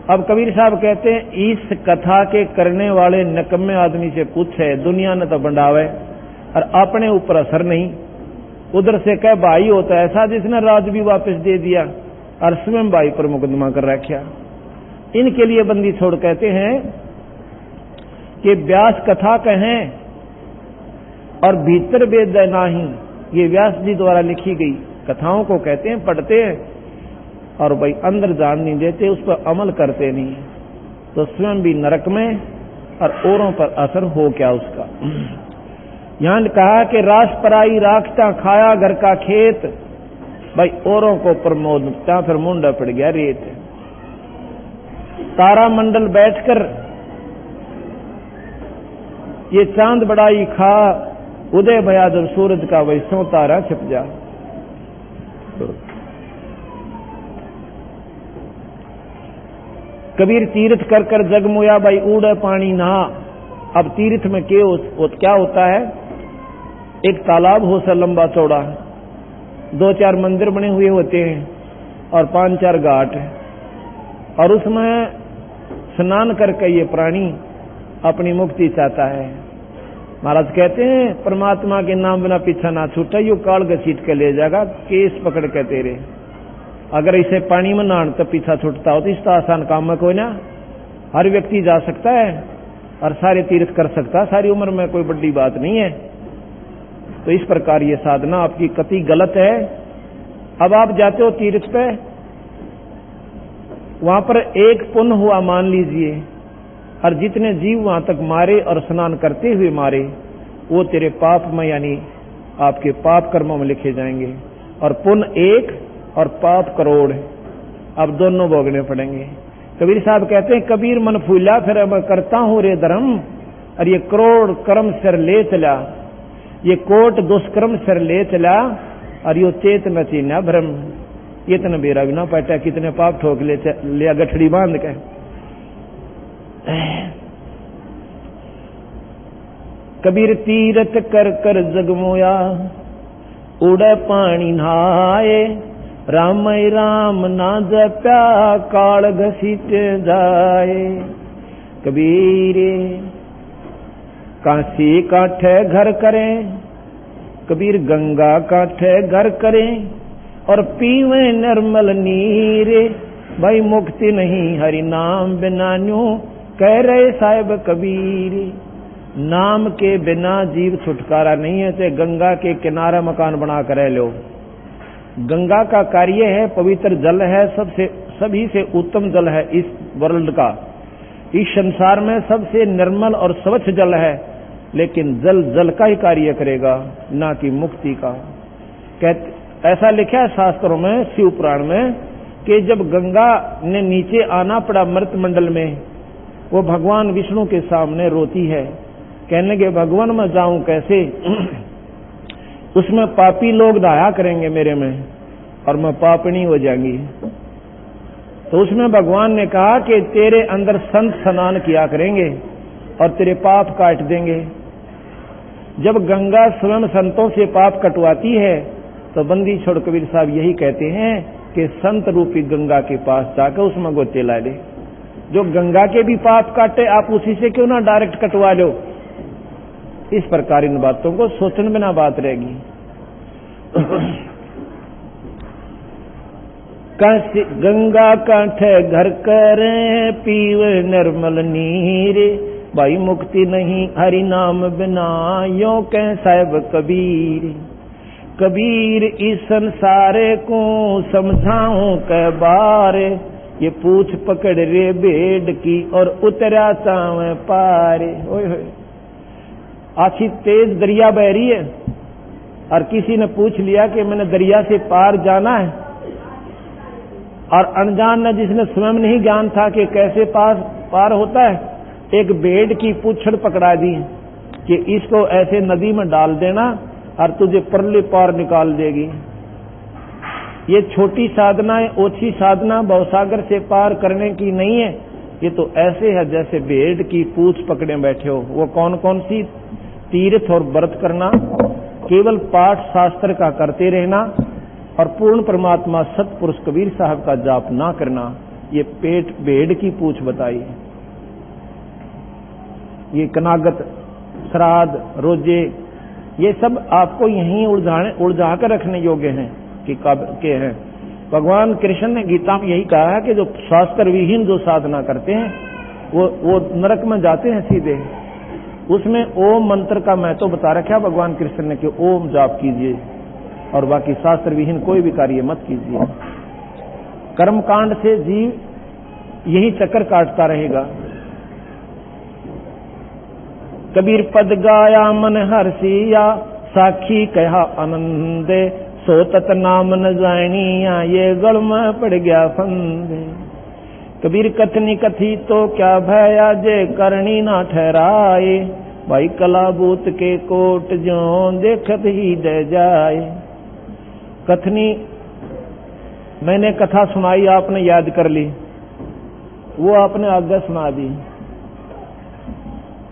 अब कबीर साहब कहते हैं, इस कथा के करने वाले नकम्मे आदमी से पूछे, दुनिया ने तो बंडावे और अपने ऊपर असर नहीं। उधर से कह भाई होता है ऐसा जिसने राज भी वापस दे दिया, और स्वयं भाई पर मुकदमा कर रखा। इनके लिए बंदी छोड़ कहते हैं कि व्यास कथा कहें और भीतर वेद नाही, ये व्यास जी द्वारा लिखी गई कथाओं को कहते हैं, पढ़ते हैं और भाई अंदर जान नहीं देते, उस पर अमल करते नहीं, तो स्वयं भी नरक में और औरों पर असर हो क्या उसका। यहां कहा कि रास पराई राखता खाया घर का खेत, भाई औरों को प्रमोद फिर मुंडा पड़ गया रेत। तारा मंडल बैठकर ये चांद बड़ाई खा, उदय भया जब सूरज का वही सो तारा छिप जा। कबीर तीर्थ कर कर जगमुया, भाई उड़े पानी नहा। अब तीर्थ में क्या होता है? एक तालाब हो सा लंबा चौड़ा, 2-4 मंदिर बने हुए होते हैं और 5-4 घाट, और उसमें स्नान करके ये प्राणी अपनी मुक्ति चाहता है। महाराज कहते हैं परमात्मा के नाम बिना पीछा ना छूटा, यू काल घसीट के ले जाएगा केस पकड़ के तेरे। अगर इसे पानी में नहान तो पीछा छूटता हो तो इसका आसान काम में कोई ना, हर व्यक्ति जा सकता है और सारे तीर्थ कर सकता है, सारी उम्र में कोई बड़ी बात नहीं है। तो इस प्रकार ये साधना आपकी कति गलत है। अब आप जाते हो तीर्थ पे, वहां पर एक पुण्य हुआ मान लीजिए, और जितने जीव वहां तक मारे और स्नान करते हुए मारे वो तेरे पाप में यानी आपके पाप कर्मों में लिखे जाएंगे, और पुण्य एक और पाप करोड़। अब दोनों भोगने पड़ेंगे। कबीर साहब कहते हैं कबीर मन फूला फिर मैं करता हूं रे धर्म, और ये करोड़ कर्म सिर ले चला, ये कोट दुष्कर्म सिर ले चला, और यो चेत न चीना भ्रम। ये तन बेरा भी ना पटा कितने पाप ठोक ले गठड़ी बांध के। कबीर तीरथ कर कर जगमोया, उड़े पानी नहाए, राम राम ना जप्या काल घसीट जाए। कबीर काशी काठे घर करें, कबीर गंगा काठे घर करें, और पीवे निर्मल नीरे, भाई मुक्ति नहीं हरि नाम बिना न्यू, कह रहे साहिब कबीर। नाम के बिना जीव छुटकारा नहीं है, चाहे गंगा के किनारे मकान बना कर रह लो। गंगा का कार्य है, पवित्र जल है, सभी से उत्तम जल है इस वर्ल्ड का, इस संसार में सबसे निर्मल और स्वच्छ जल है, लेकिन जल जल का ही कार्य करेगा, ना कि मुक्ति का। ऐसा लिखा है शास्त्रों में, शिव पुराण में, कि जब गंगा ने नीचे आना पड़ा मृत मंडल में, वो भगवान विष्णु के सामने रोती है, कहने के भगवान मैं जाऊं कैसे, उसमें पापी लोग दया करेंगे मेरे में और मैं पापनी हो जाएंगी। तो उसमें भगवान ने कहा कि तेरे अंदर संत स्नान किया करेंगे और तेरे पाप काट देंगे। जब गंगा स्वयं संतों से पाप कटवाती है तो बंदी छोड़ कबीर साहब यही कहते हैं कि संत रूपी गंगा के पास जाकर उसमें गोते ला ले। जो गंगा के भी पाप काटे आप उसी से क्यों ना डायरेक्ट कटवा लो। इस प्रकार इन बातों को सोचने बिना बात रहेगी। गंगा कांठे घर करे पीवे निर्मल नीरे, भाई मुक्ति नहीं हरि नाम बिना यो कह साहिब कबीर। कबीर इस संसारे को समझाऊं कै बारे, ये पूछ पकड़ रे भेड़ की और उतरा चावे पारे। ओए होए आखी तेज दरिया बह रही है और किसी ने पूछ लिया कि मैंने दरिया से पार जाना है, और अनजान ने जिसने स्वयं नहीं ज्ञान था कि कैसे पार होता है, एक भेड़ की पूछड़ पकड़ा दी कि इसको ऐसे नदी में डाल देना और तुझे परले पार निकाल देगी। ये छोटी साधना है, ओछी साधना भवसागर से पार करने की नहीं है। ये तो ऐसे है जैसे भेड़ की पूछ पकड़े बैठे हो। वो कौन कौन सी? तीर्थ और व्रत करना, केवल पाठ शास्त्र का करते रहना और पूर्ण परमात्मा सतपुरुष कबीर साहब का जाप ना करना। ये पेट भेड़ की पूछ बताई। ये कनागत, श्राद्ध, रोजे, ये सब आपको यहीं उलझा कर रखने योग्य हैं कि हैं। भगवान कृष्ण ने गीता में यही कहा है कि जो शास्त्र विहीन जो साधना करते हैं वो नरक में जाते हैं सीधे। उसमें ओम मंत्र का महत्व बता रखा है भगवान कृष्ण ने कि ओम जाप कीजिए और बाकी शास्त्र विहीन कोई भी कार्य मत कीजिए। कर्मकांड से जीव यही चक्कर काटता रहेगा। कबीर पद गाया मन हर्षिया, साखी कहा आनंदे, सो तत नाम न जानिया, ये गल में पड़ गया फंदे। कबीर कथनी कथी तो क्या भया, जे करनी ना ठहराए, भाई कलाबूत के कोट जो देखत ही दे जाए। कथनी मैंने कथा सुनाई, आपने याद कर ली, वो आपने आगे सुना दी,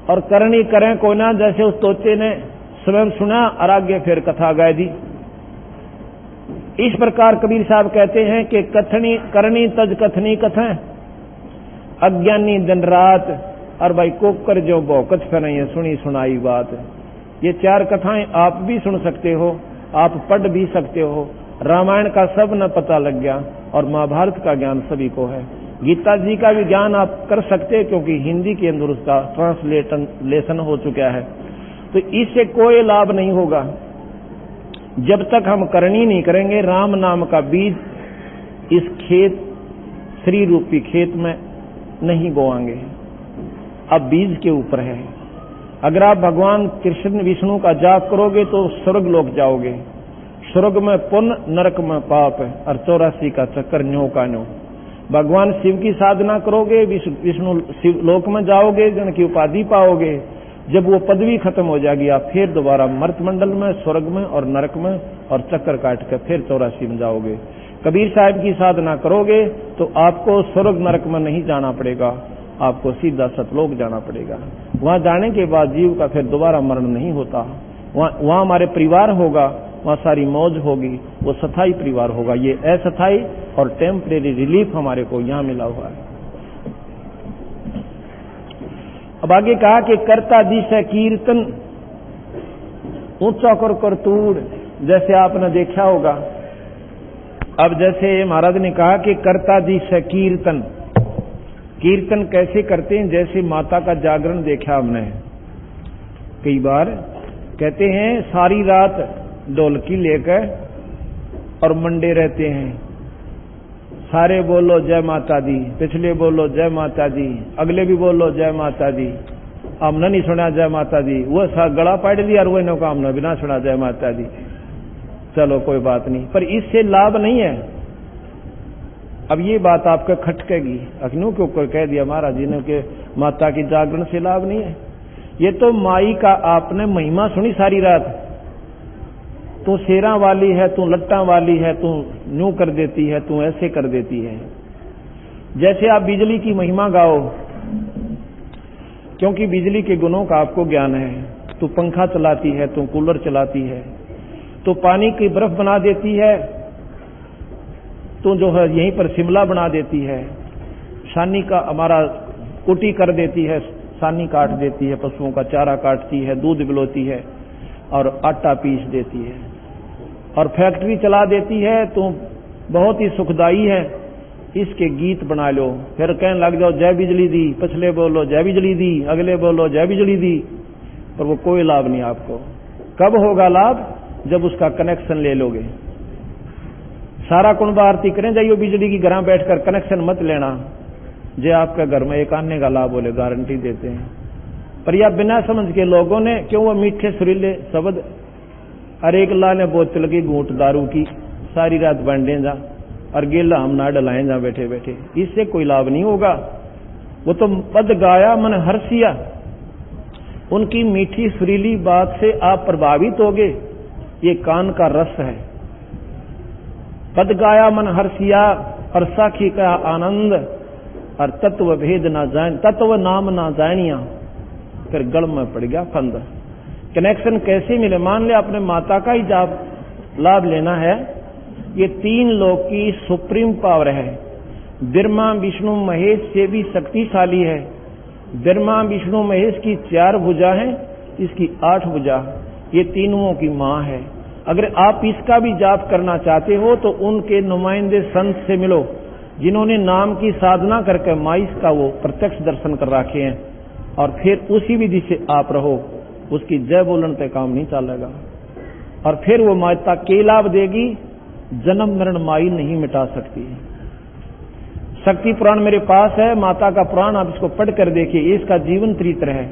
और करनी करें को ना, जैसे उस तोते ने स्वयं सुना और आगे फिर कथा गा दी। इस प्रकार कबीर साहब कहते हैं कि कथनी करनी तज कथनी कथें, अज्ञानी दिन रात, और भाई कोकर जो भौकत फैलाई है सुनी सुनाई बात। ये 4 कथाएं आप भी सुन सकते हो, आप पढ़ भी सकते हो। रामायण का सब न पता लग गया और महाभारत का ज्ञान सभी को है। गीता जी का भी ज्ञान आप कर सकते हैं क्योंकि हिंदी के अंदर उसका ट्रांसलेशन हो चुका है। तो इससे कोई लाभ नहीं होगा जब तक हम करनी नहीं करेंगे, राम नाम का बीज इस खेत श्री रूपी खेत में नहीं बोएंगे। अब बीज के ऊपर है। अगर आप भगवान कृष्ण विष्णु का जाप करोगे तो स्वर्ग लोक जाओगे। स्वर्ग में पुण्य, नरक में पाप है और 84 का चक्कर न्यो का न्यो। भगवान शिव की साधना करोगे, विष्णु शिव लोक में जाओगे, जन की उपाधि पाओगे। जब वो पदवी खत्म हो जाएगी आप फिर दोबारा मर्त मंडल में, स्वर्ग में और नरक में और चक्कर काट कर फिर 84 में जाओगे। कबीर साहब की साधना करोगे तो आपको स्वर्ग नरक में नहीं जाना पड़ेगा, आपको सीधा सतलोक जाना पड़ेगा। वहां जाने के बाद जीव का फिर दोबारा मरण नहीं होता। वहां हमारे परिवार होगा, वहां सारी मौज होगी, वो स्थायी परिवार होगा। ये अस्थायी और टेम्परेरी रिलीफ हमारे को यहां मिला हुआ है। अब आगे कहा कि कर्ता दिशा कीर्तन ऊंचा कर तूड़, जैसे आपने देखा होगा। अब जैसे महाराज ने कहा कि कर्ता दिशा कीर्तन, कीर्तन कैसे करते हैं? जैसे माता का जागरण देखा हमने कई बार, कहते हैं सारी रात ढोलकी लेकर और मंडे रहते हैं, सारे बोलो जय माता दी, पिछले बोलो जय माता दी, अगले भी बोलो जय माता दी। हमने नहीं सुना जय माता दी, वो गला पाड़ लिया और वही का हमने बिना सुना जय माता दी। चलो कोई बात नहीं, पर इससे लाभ नहीं है। अब ये बात आपका खटकेगी, अग्नियों के ऊपर कह दिया महाराज जी ने कि माता की जागरण से लाभ नहीं है। ये तो माई का आपने महिमा सुनी सारी रात, तू शेरा वाली है, तू लट्टा वाली है, तू यूं कर देती है, तू ऐसे कर देती है। जैसे आप बिजली की महिमा गाओ, क्योंकि बिजली के गुणों का आपको ज्ञान है। तू पंखा चलाती है, तू कूलर चलाती है, तो पानी की बर्फ बना देती है, तो जो है यहीं पर शिमला बना देती है, सानी का हमारा कुटी कर देती है, सानी काट देती है, पशुओं का चारा काटती है, दूध बिलोती है और आटा पीस देती है, और फैक्ट्री चला देती है। तो बहुत ही सुखदाई है, इसके गीत बना लो, फिर कहने लग जाओ जय बिजली दी, पिछले बोलो जय बिजली दी, अगले बोलो जय बिजली दी, पर वो कोई लाभ नहीं आपको। कब होगा लाभ? जब उसका कनेक्शन ले लोगे। सारा कुंभ आरती करें जाइयो बिजली की, घर बैठकर कनेक्शन मत लेना, जो आपके घर में एक आने का लाभ बोले गारंटी देते हैं। पर यह बिना समझ के लोगों ने, क्यों वो मीठे सुरीले शब्द, अरे एक ला ने बोतल की घूंट दारू की, सारी रात बांटे जा और गेला हम ना डलाए जा बैठे बैठे, इससे कोई लाभ नहीं होगा। वो तो पद गाया मन हर्षिया, उनकी मीठी सुरीली बात से आप प्रभावित होगे, ये कान का रस है। पद गाया मन हर्षिया और साखी का आनंद, और तत्व भेद ना जान, तत्व नाम ना जानिया, फिर गल में पड़ गया फंद। कनेक्शन कैसे मिले? मान ले अपने माता का ही जाप लाभ लेना है। ये 3 लोक की सुप्रीम पावर है, ब्रह्मा विष्णु महेश से भी शक्तिशाली है। ब्रह्मा विष्णु महेश की 4 भुजा है, इसकी 8 भुजा, ये तीनों की मां है। अगर आप इसका भी जाप करना चाहते हो तो उनके नुमाइंदे संत से मिलो, जिन्होंने नाम की साधना करके माइस का वो प्रत्यक्ष दर्शन कर रखे हैं, और फिर उसी विधि से आप रहो। उसकी जय बोलन पे काम नहीं चलेगा, और फिर वो माता के लाभ देगी। जन्म मरण माई नहीं मिटा सकती। शक्ति पुराण मेरे पास है, माता का पुराण, आप इसको पढ़ कर देखिए, इसका जीवन चरित्र है,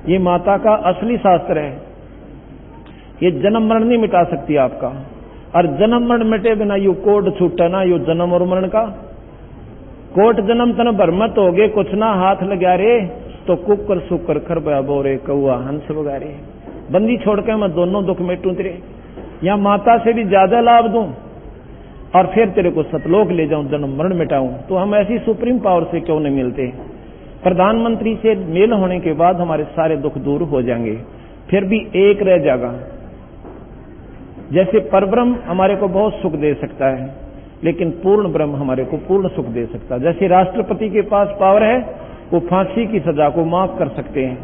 ये माता का असली शास्त्र है। ये जन्म मरण नहीं मिटा सकती आपका, और जन्म मरण मिटे बिना यू कोट छूटा ना, यो जन्म और मरण का कोट जन्म तन भरमत हो गए, कुछ ना हाथ लगा रे, तो कुकर सुकर खरबा बोरे कौआ हंस वगारे। बंदी छोड़ के मैं दोनों दुख मिटूं तेरे, या माता से भी ज्यादा लाभ दूं और फिर तेरे को सतलोक ले जाऊं, जन्म मरण मिटाऊं। तो हम ऐसी सुप्रीम पावर से क्यों नहीं मिलते? प्रधानमंत्री से मेल होने के बाद हमारे सारे दुख दूर हो जाएंगे, फिर भी एक रह जाएगा। जैसे परब्रह्म हमारे को बहुत सुख दे सकता है, लेकिन पूर्ण ब्रह्म हमारे को पूर्ण सुख दे सकता है। जैसे राष्ट्रपति के पास पावर है, वो फांसी की सजा को माफ कर सकते हैं,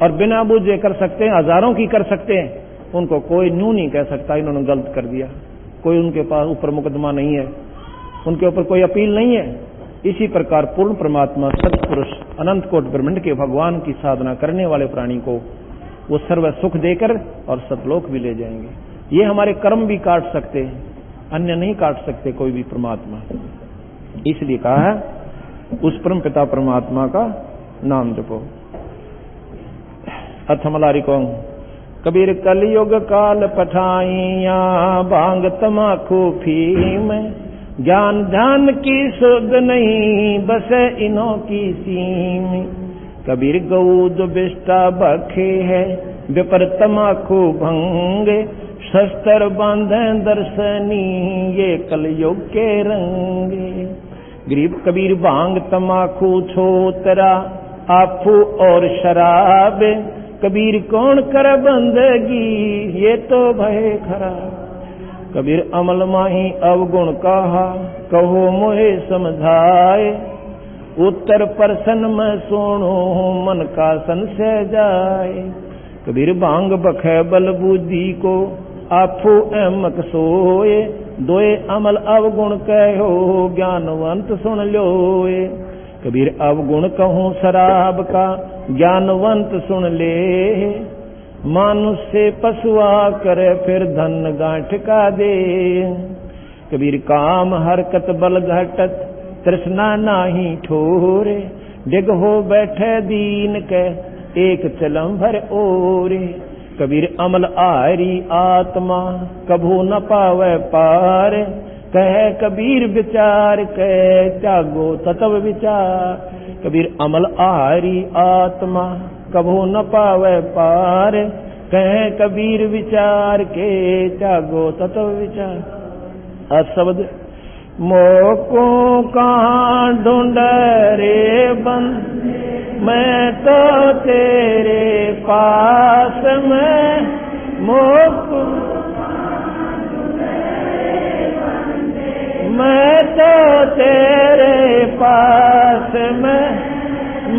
और बिना बूझे कर सकते हैं, हजारों की कर सकते हैं, उनको कोई न्यू नहीं कह सकता इन्होंने गलत कर दिया। कोई उनके पास ऊपर मुकदमा नहीं है, उनके ऊपर कोई अपील नहीं है। इसी प्रकार पूर्ण परमात्मा सत्पुरुष अनंत कोट ब्रह्मांड के भगवान की साधना करने वाले प्राणी को वो सर्व सुख देकर और सतलोक भी ले जाएंगे। ये हमारे कर्म भी काट सकते हैं, अन्य नहीं काट सकते कोई भी परमात्मा। इसलिए कहा है उस परम पिता परमात्मा का नाम जपो। अथमलारी को कबीर कलयुग काल पठाइया भांग तमाकू फीम, ज्ञान ध्यान की सुध नहीं बसे इन्हों की सीम। कबीर गऊद बिष्टा बखे है विपर तमाकू भंगे, शस्त्र बांधे दर्शनी ये कलयुग के रंगे। गरीब कबीर भांग तमाकू छोतरा आफू और शराब, कबीर कौन कर बंदगी ये तो भय खराब। कबीर अमल माही अवगुण कहा कहो मोहे समझाए, उत्तर प्रश्न में सुनो मन का संशय जाए। कबीर भांग बखे बल बुद्धि को आफू एमक सोए, दोए अमल अवगुण कहो ज्ञानवंत सुन लोए। कबीर अवगुण कहूँ शराब का ज्ञानवंत सुन ले, मानुष से पशुआ करे फिर धन गांठ का दे। कबीर काम हरकत बल घटत तृष्णा नाही ठोरे, डिग हो बैठे दीन के एक चलम भर ओरे। कबीर अमल आरी आत्मा कभू न पावे पार, कहे कबीर विचार के त्यागो तत्व विचार। कबीर अमल आरी आत्मा कभू न पावे पार, कहे कबीर विचार के त्यागो तत्व विचार। अशब्द मोको कहाँ ढूंढ रे बंदे, मैं तो तेरे पास में। मोको मैं तो तेरे पास में,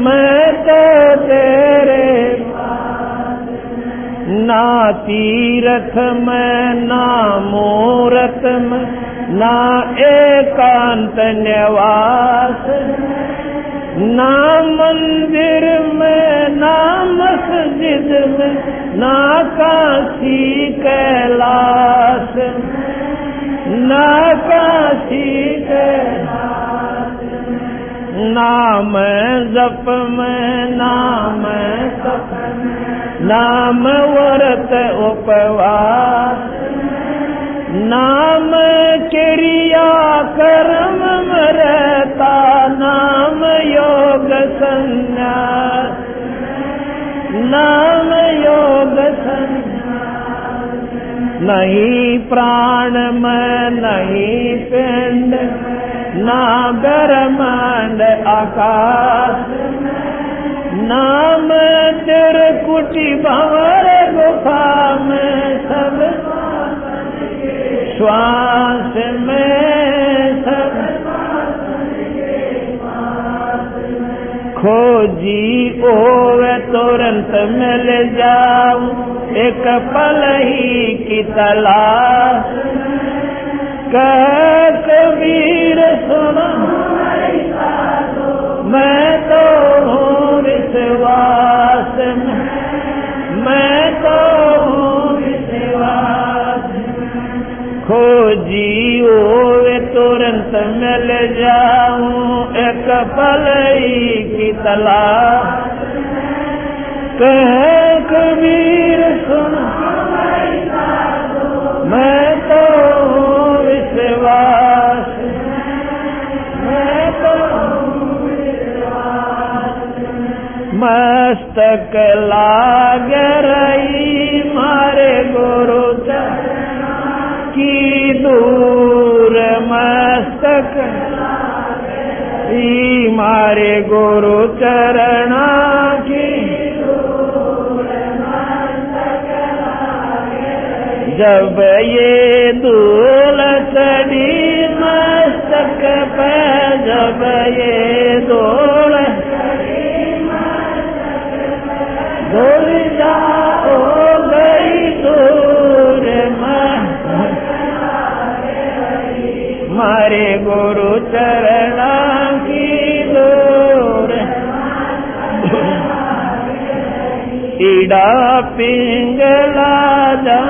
मैं तो तेरे पास में। ना तीरथ में ना मूरत में ना एकांत निवास, ना मंदिर में ना मस्जिद में ना काशी कैलाश, ना काशी कैलाश। नाम जप में नाम तप में नाम व्रत उपवास, नाम क्रिया कर्म में रहता नाम योग संन्यास, नाम योग संन्यास। नहीं प्राण में नहीं पिंड ना ब्रह्मांड आकाश, नाम त्रिकुटी भंवर गुफा में सब श्वास में सब। खोजी ओवे तुरंत मिल जाऊं एक पल ही की तलाश, कह कबीर सुनो मैं तो हूँ विश्वास में, मैं तो हूँ विश्वास में। खोजी ओवे तुरंत मिल जाऊं एक पल ही की तलाश, कह कबीर सुनो मैं तो हूँ विश्वास, मैं तो हूँ विश्वास। मस्तक लाग रही मारे गुरु की दूर, मस्तक मारे गुरु चरणा की दूर, मस्तक जब ये धूल चढ़ी मस्तक पे, जब ये धूल दुविधा हो गई दूर मारे गुरु चरणा की दूर ईड़ा पिंगला जा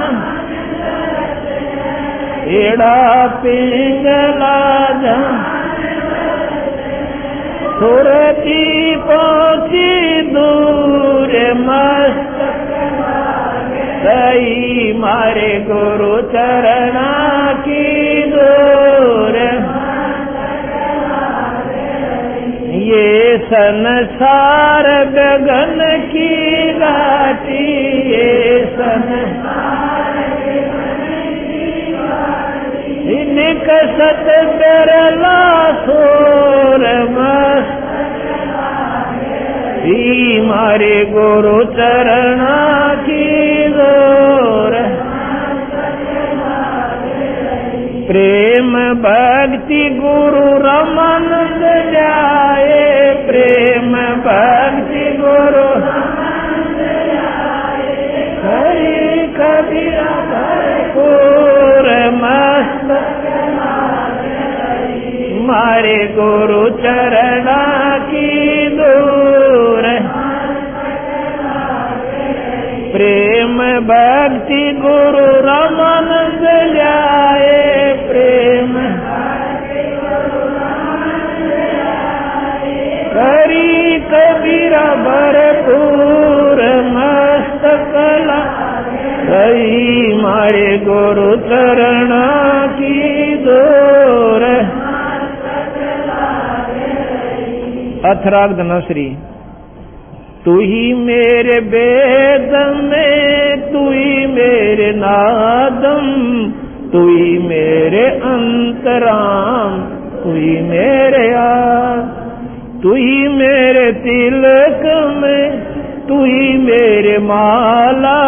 ईड़ा पिंगला जा सुरती पहुंची दूर मस्त सही मारे गुरु चरणा की दूर ये संसार गगन की घाटी ये संसार निकसत बिरला सोर मस्त मारे गुरु चरणा की गोर प्रेम भक्ति गुरु रमानंद जाए प्रेम भक्ति गुरु हरि कबीरा भरपूर मस्त मारे गुरु चरणा की दूर प्रेम भक्ति गुरु रमानंद जाए प्रेम हरि कबीरा भरपूर मस्त कला सही मारे गुरु चरणा की दूर अथराग धनश्री तू ही मेरे वेदम में तू ही मेरे नादम तू ही मेरे अंतराम तू ही मेरे तू ही मेरे तिलक में तू ही मेरे माला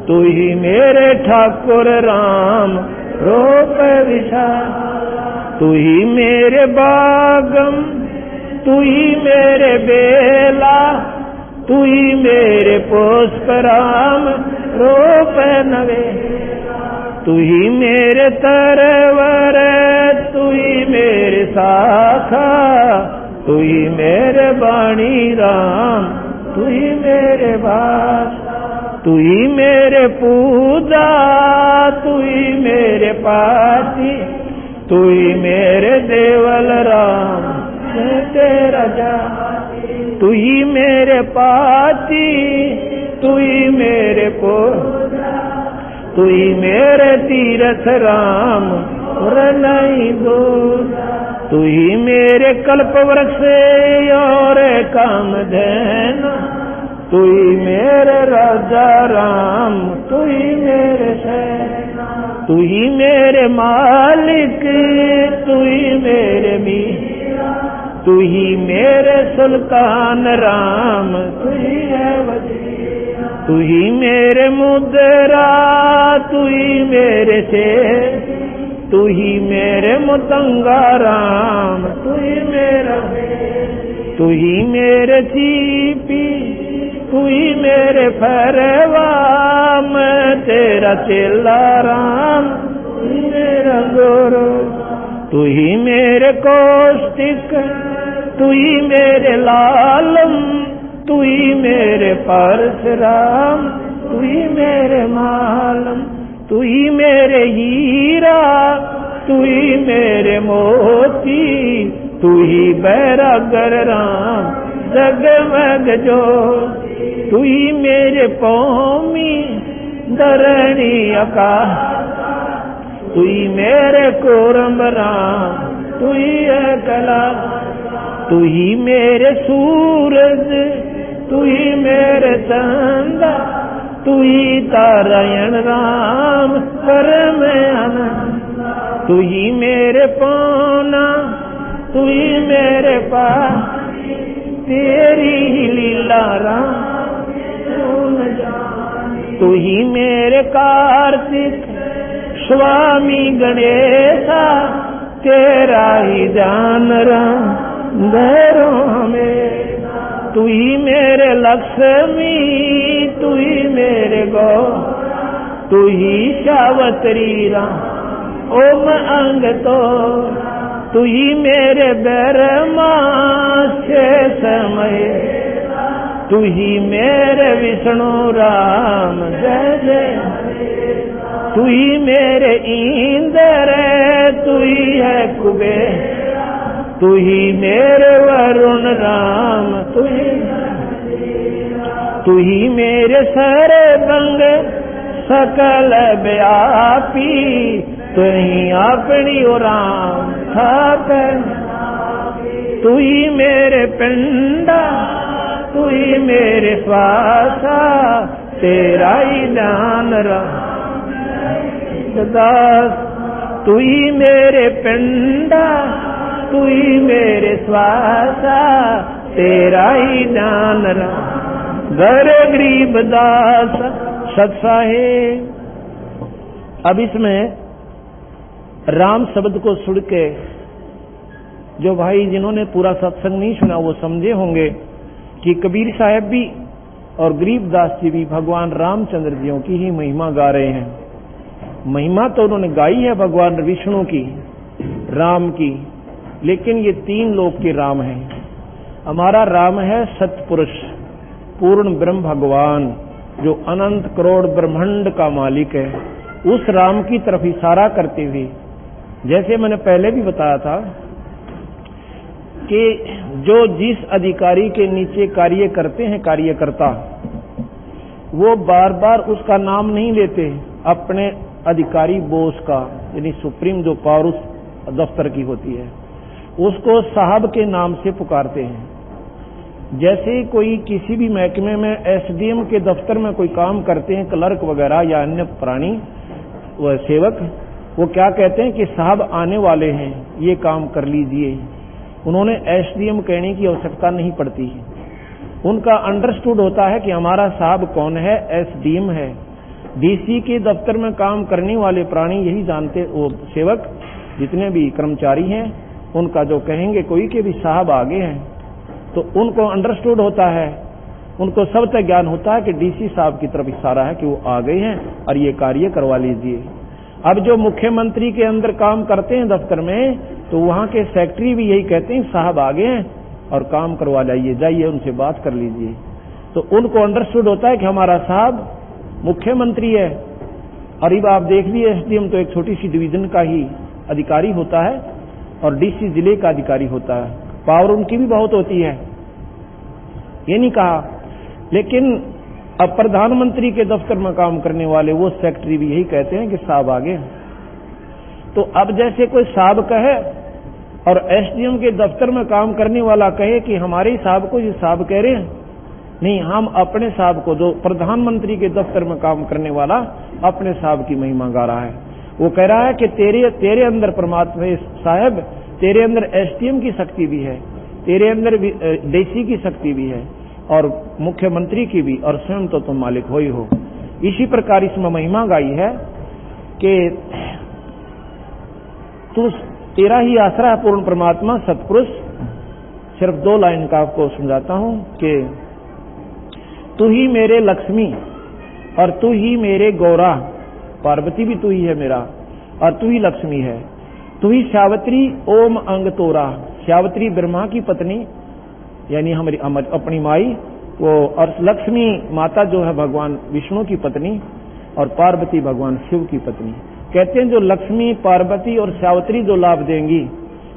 तू ही मेरे ठाकुर राम रूप विशाल तू ही मेरे बागम तू ही मेरे बेला तू ही मेरे पुष्पराम रूप नवे तू ही मेरे तरवर तू ही मेरे शाखा तू ही मेरे बाणी राम तू ही मेरे भाष तू ही मेरे पूजा तू ही मेरे पाती तू ही मेरे देवल राम तेरा जा तू ही मेरे पाती तू ही मेरे पो तू ही मेरे तीरथ राम और नहीं दो तू ही मेरे कल्प वृक्ष और कामधेन तू ही मेरे राजा राम तू ही मेरे शहर तू ही मेरे मालिक तू ही मेरे मीरा तू ही मेरे सुल्तान राम तू ही है वजीर तू ही मेरे मुद्रा तू ही मेरे शेर तू ही मेरे मुतंगा राम तू ही मेरा तू ही मेरे चीपी तू ही मेरे फरवा मैं तेरा चेला राम तू ही मेरा गुरु तू ही मेरे कौशिक तू ही मेरे लालम तू ही मेरे परशुराम तू ही मेरे मालम तू ही मेरे हीरा तू ही मेरे मोती तू ही बैरागर राम जगमग जो तू ही मेरे पौमी धरणी आकाश तू ही मेरे कोरम राम तू ही है कला तू ही मेरे सूरज तू ही मेरे चंदा तू ही तारायण राम परम आनंद तू ही मेरे पौना तू ही मेरे पास तेरी ही लीला राम तू ही मेरे कार्तिक स्वामी गणेशा तेरा ही जान राम भैरो हमें तू ही मेरे लक्ष्मी, तू ही मेरे गौ, तू ही सावत्री राम ओम अंग तो, तू ही मेरे ब्रह्मा से समय, तू ही मेरे विष्णु राम जय जय, तू ही मेरे इंद्र, तू ही है कुबेर, तू ही मेरे वरुण राम, तू ही मेरे सर्वंग सकल व्यापी, तू ही अपनी राम थाप, तू ही मेरे पिंडा, तू ही मेरे श्वासा, तेरा ही ध्यान दास, तू ही मेरे पिंडा, तू ही मेरे श्वासा, तेरा ही ध्यान घर गरीब दास सत्साहे। अब इसमें राम शब्द को सुन के जो भाई जिन्होंने पूरा सत्संग नहीं सुना वो समझे होंगे कि कबीर साहब भी और गरीबदास जी भी भगवान रामचंद्र जियों की ही महिमा गा रहे हैं। महिमा तो उन्होंने गाई है भगवान विष्णु की, राम की, लेकिन ये तीन लोक के राम हैं। हमारा राम है सतपुरुष, पूर्ण ब्रह्म भगवान, जो अनंत करोड़ ब्रह्मांड का मालिक है। उस राम की तरफ इशारा करते हुए, जैसे मैंने पहले भी बताया था कि जो जिस अधिकारी के नीचे कार्य करते हैं कार्यकर्ता, वो बार बार उसका नाम नहीं लेते, अपने अधिकारी बोस का, यानी सुप्रीम जो पावर उस दफ्तर की होती है, उसको साहब के नाम से पुकारते हैं। जैसे कोई किसी भी महकमे में एसडीएम के दफ्तर में कोई काम करते हैं, क्लर्क वगैरह या अन्य प्राणी व सेवक, वो क्या कहते हैं कि साहब आने वाले हैं, ये काम कर लीजिए। उन्होंने एसडीएम कहने की आवश्यकता नहीं पड़ती। उनका अंडरस्टूड होता है कि हमारा साहब कौन है, एसडीएम है। डीसी के दफ्तर में काम करने वाले प्राणी यही जानते, वो सेवक जितने भी कर्मचारी हैं, उनका जो कहेंगे कोई के भी साहब आगे हैं, तो उनको अंडरस्टूड होता है, उनको सब तक ज्ञान होता है कि डीसी साहब की तरफ इशारा है कि वो आ गए हैं और ये कार्य करवा लीजिए। अब जो मुख्यमंत्री के अंदर काम करते हैं दफ्तर में, तो वहां के सेक्रेटरी भी यही कहते हैं साहब आ गए हैं और काम करवा लाइए, जाइए उनसे बात कर लीजिए। तो उनको अंडरस्टूड होता है कि हमारा साहब मुख्यमंत्री है। और अब आप देख लीजिए, एसडीएम तो एक छोटी सी डिवीजन का ही अधिकारी होता है और डीसी जिले का अधिकारी होता है, पावर उनकी भी बहुत होती है, ये नहीं कहा। लेकिन अब प्रधानमंत्री के दफ्तर में काम करने वाले वो सेक्रेटरी भी यही कहते हैं कि साहब आगे। तो अब जैसे कोई साहब कहे और एसडीएम के दफ्तर में काम करने वाला कहे कि हमारे साहब को ये साहब कह रहे हैं, नहीं, हम अपने साहब को, जो प्रधानमंत्री के दफ्तर में काम करने वाला अपने साहब की महिमा गा रहा है, वो कह रहा है कि तेरे अंदर परमात्मा साहब, तेरे अंदर एसडीएम की शक्ति भी है, तेरे अंदर डीसी की शक्ति भी है और मुख्यमंत्री की भी, और स्वयं तो तुम मालिक हो ही हो। इसी प्रकार इसमें महिमा गाई है कि तू, तेरा ही आसरा है पूर्ण परमात्मा सतपुरुष। सिर्फ 2 लाइन का आपको समझाता हूं कि तू ही मेरे लक्ष्मी और तू ही मेरे गौरा, पार्वती भी तू ही है मेरा और तू ही लक्ष्मी है। तू ही सावित्री ओम अंग तोरा, सावित्री ब्रह्मा की पत्नी यानी हमारी अपनी माई वो, और लक्ष्मी माता जो है भगवान विष्णु की पत्नी और पार्वती भगवान शिव की पत्नी। कहते हैं जो लक्ष्मी पार्वती और सावित्री जो लाभ देंगी,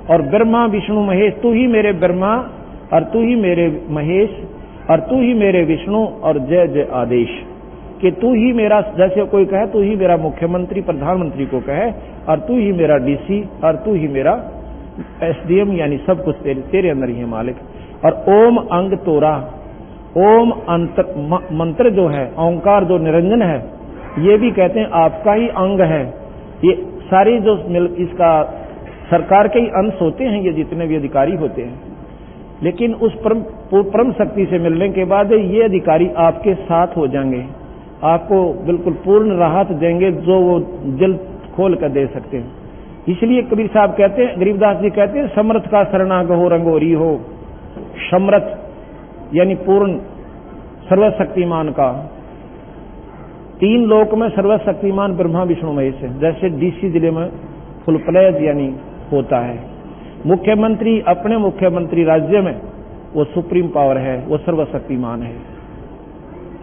और ब्रह्मा विष्णु महेश, तू ही मेरे ब्रह्मा और तू ही मेरे महेश और तू ही मेरे विष्णु, और जय जय आदेश, कि तू ही मेरा, जैसे कोई कहे तू ही मेरा मुख्यमंत्री प्रधानमंत्री को कहे, और तू ही मेरा डीसी और तू ही मेरा एसडीएम, यानी सब कुछ तेरे अंदर ही है मालिक। और ओम अंग तोरा, ओम मंत्र जो है, ओंकार जो निरंजन है, ये भी कहते हैं आपका ही अंग है। ये सारी जो इसका सरकार के ही अंश होते हैं, ये जितने भी अधिकारी होते हैं, लेकिन उस परम शक्ति से मिलने के बाद ये अधिकारी आपके साथ हो जाएंगे, आपको बिल्कुल पूर्ण राहत देंगे जो वो दिल खोल कर दे सकते हैं। इसलिए कबीर साहब कहते हैं, गरीबदास जी कहते हैं, समर्थ का शरणागत हो रंगोरी हो। समर्थ यानी पूर्ण सर्वशक्तिमान का। 3 लोक में सर्वशक्तिमान ब्रह्मा विष्णु महेश है। जैसे डीसी जिले में फुल प्लेज यानी होता है, मुख्यमंत्री अपने मुख्यमंत्री राज्य में वो सुप्रीम पावर है, वो सर्वशक्तिमान है।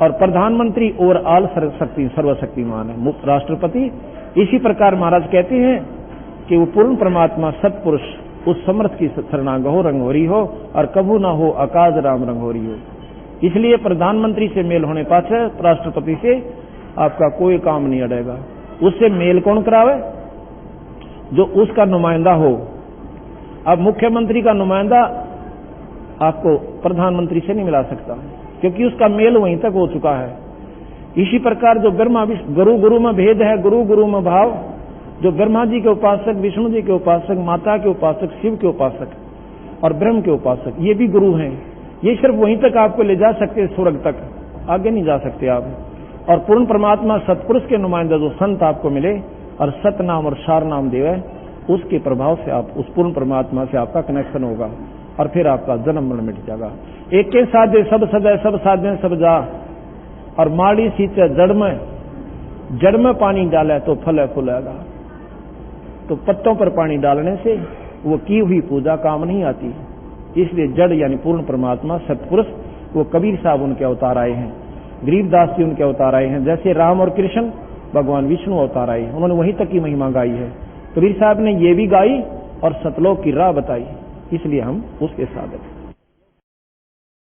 और प्रधानमंत्री ओवरऑल सर्वशक्तिमान है, राष्ट्रपति। इसी प्रकार महाराज कहते हैं कि वो पूर्ण परमात्मा सत्पुरुष उस समर्थ की शरणागहो रंगोरी हो और कभू ना हो आकाश राम रंगोरी हो। इसलिए प्रधानमंत्री से मेल होने पाछे राष्ट्रपति से आपका कोई काम नहीं अड़ेगा। उससे मेल कौन करावे? जो उसका नुमाइंदा हो। अब मुख्यमंत्री का नुमाइंदा आपको प्रधानमंत्री से नहीं मिला सकता, क्योंकि उसका मेल वहीं तक हो चुका है। इसी प्रकार जो ब्रह्मा गुरु गुरु में भेद है, गुरु गुरु में भाव। जो ब्रह्मा जी के उपासक, विष्णु जी के उपासक, माता के उपासक, शिव के उपासक और ब्रह्म के उपासक, ये भी गुरु हैं। ये सिर्फ वहीं तक आपको ले जा सकते हैं, स्वर्ग तक, आगे नहीं जा सकते आप। और पूर्ण परमात्मा सत्पुरुष के नुमाइंदा जो संत आपको मिले और सतनाम और सार नाम देवे, उसके प्रभाव से आप उस पूर्ण परमात्मा से आपका कनेक्शन होगा और फिर आपका जन्म मरण मिट जाएगा। एक के साधे सब सदै, सब साधे सब जा। और माड़ी सींचे जड़ में पानी डाले तो फल फूलेगा। तो पत्तों पर पानी डालने से वो की हुई पूजा काम नहीं आती। इसलिए जड़ यानी पूर्ण परमात्मा सत्पुरुष, वो कबीर साहब उनके अवतार आए हैं, गरीबदास जी उनके अवतार आए हैं। जैसे राम और कृष्ण भगवान विष्णु अवतार आए, उन्होंने वहीं तक की महिमा गाई है। कबीर साहब ने ये भी गाई और सतलोक की राह बताई, इसलिए हम उसके साधक हैं।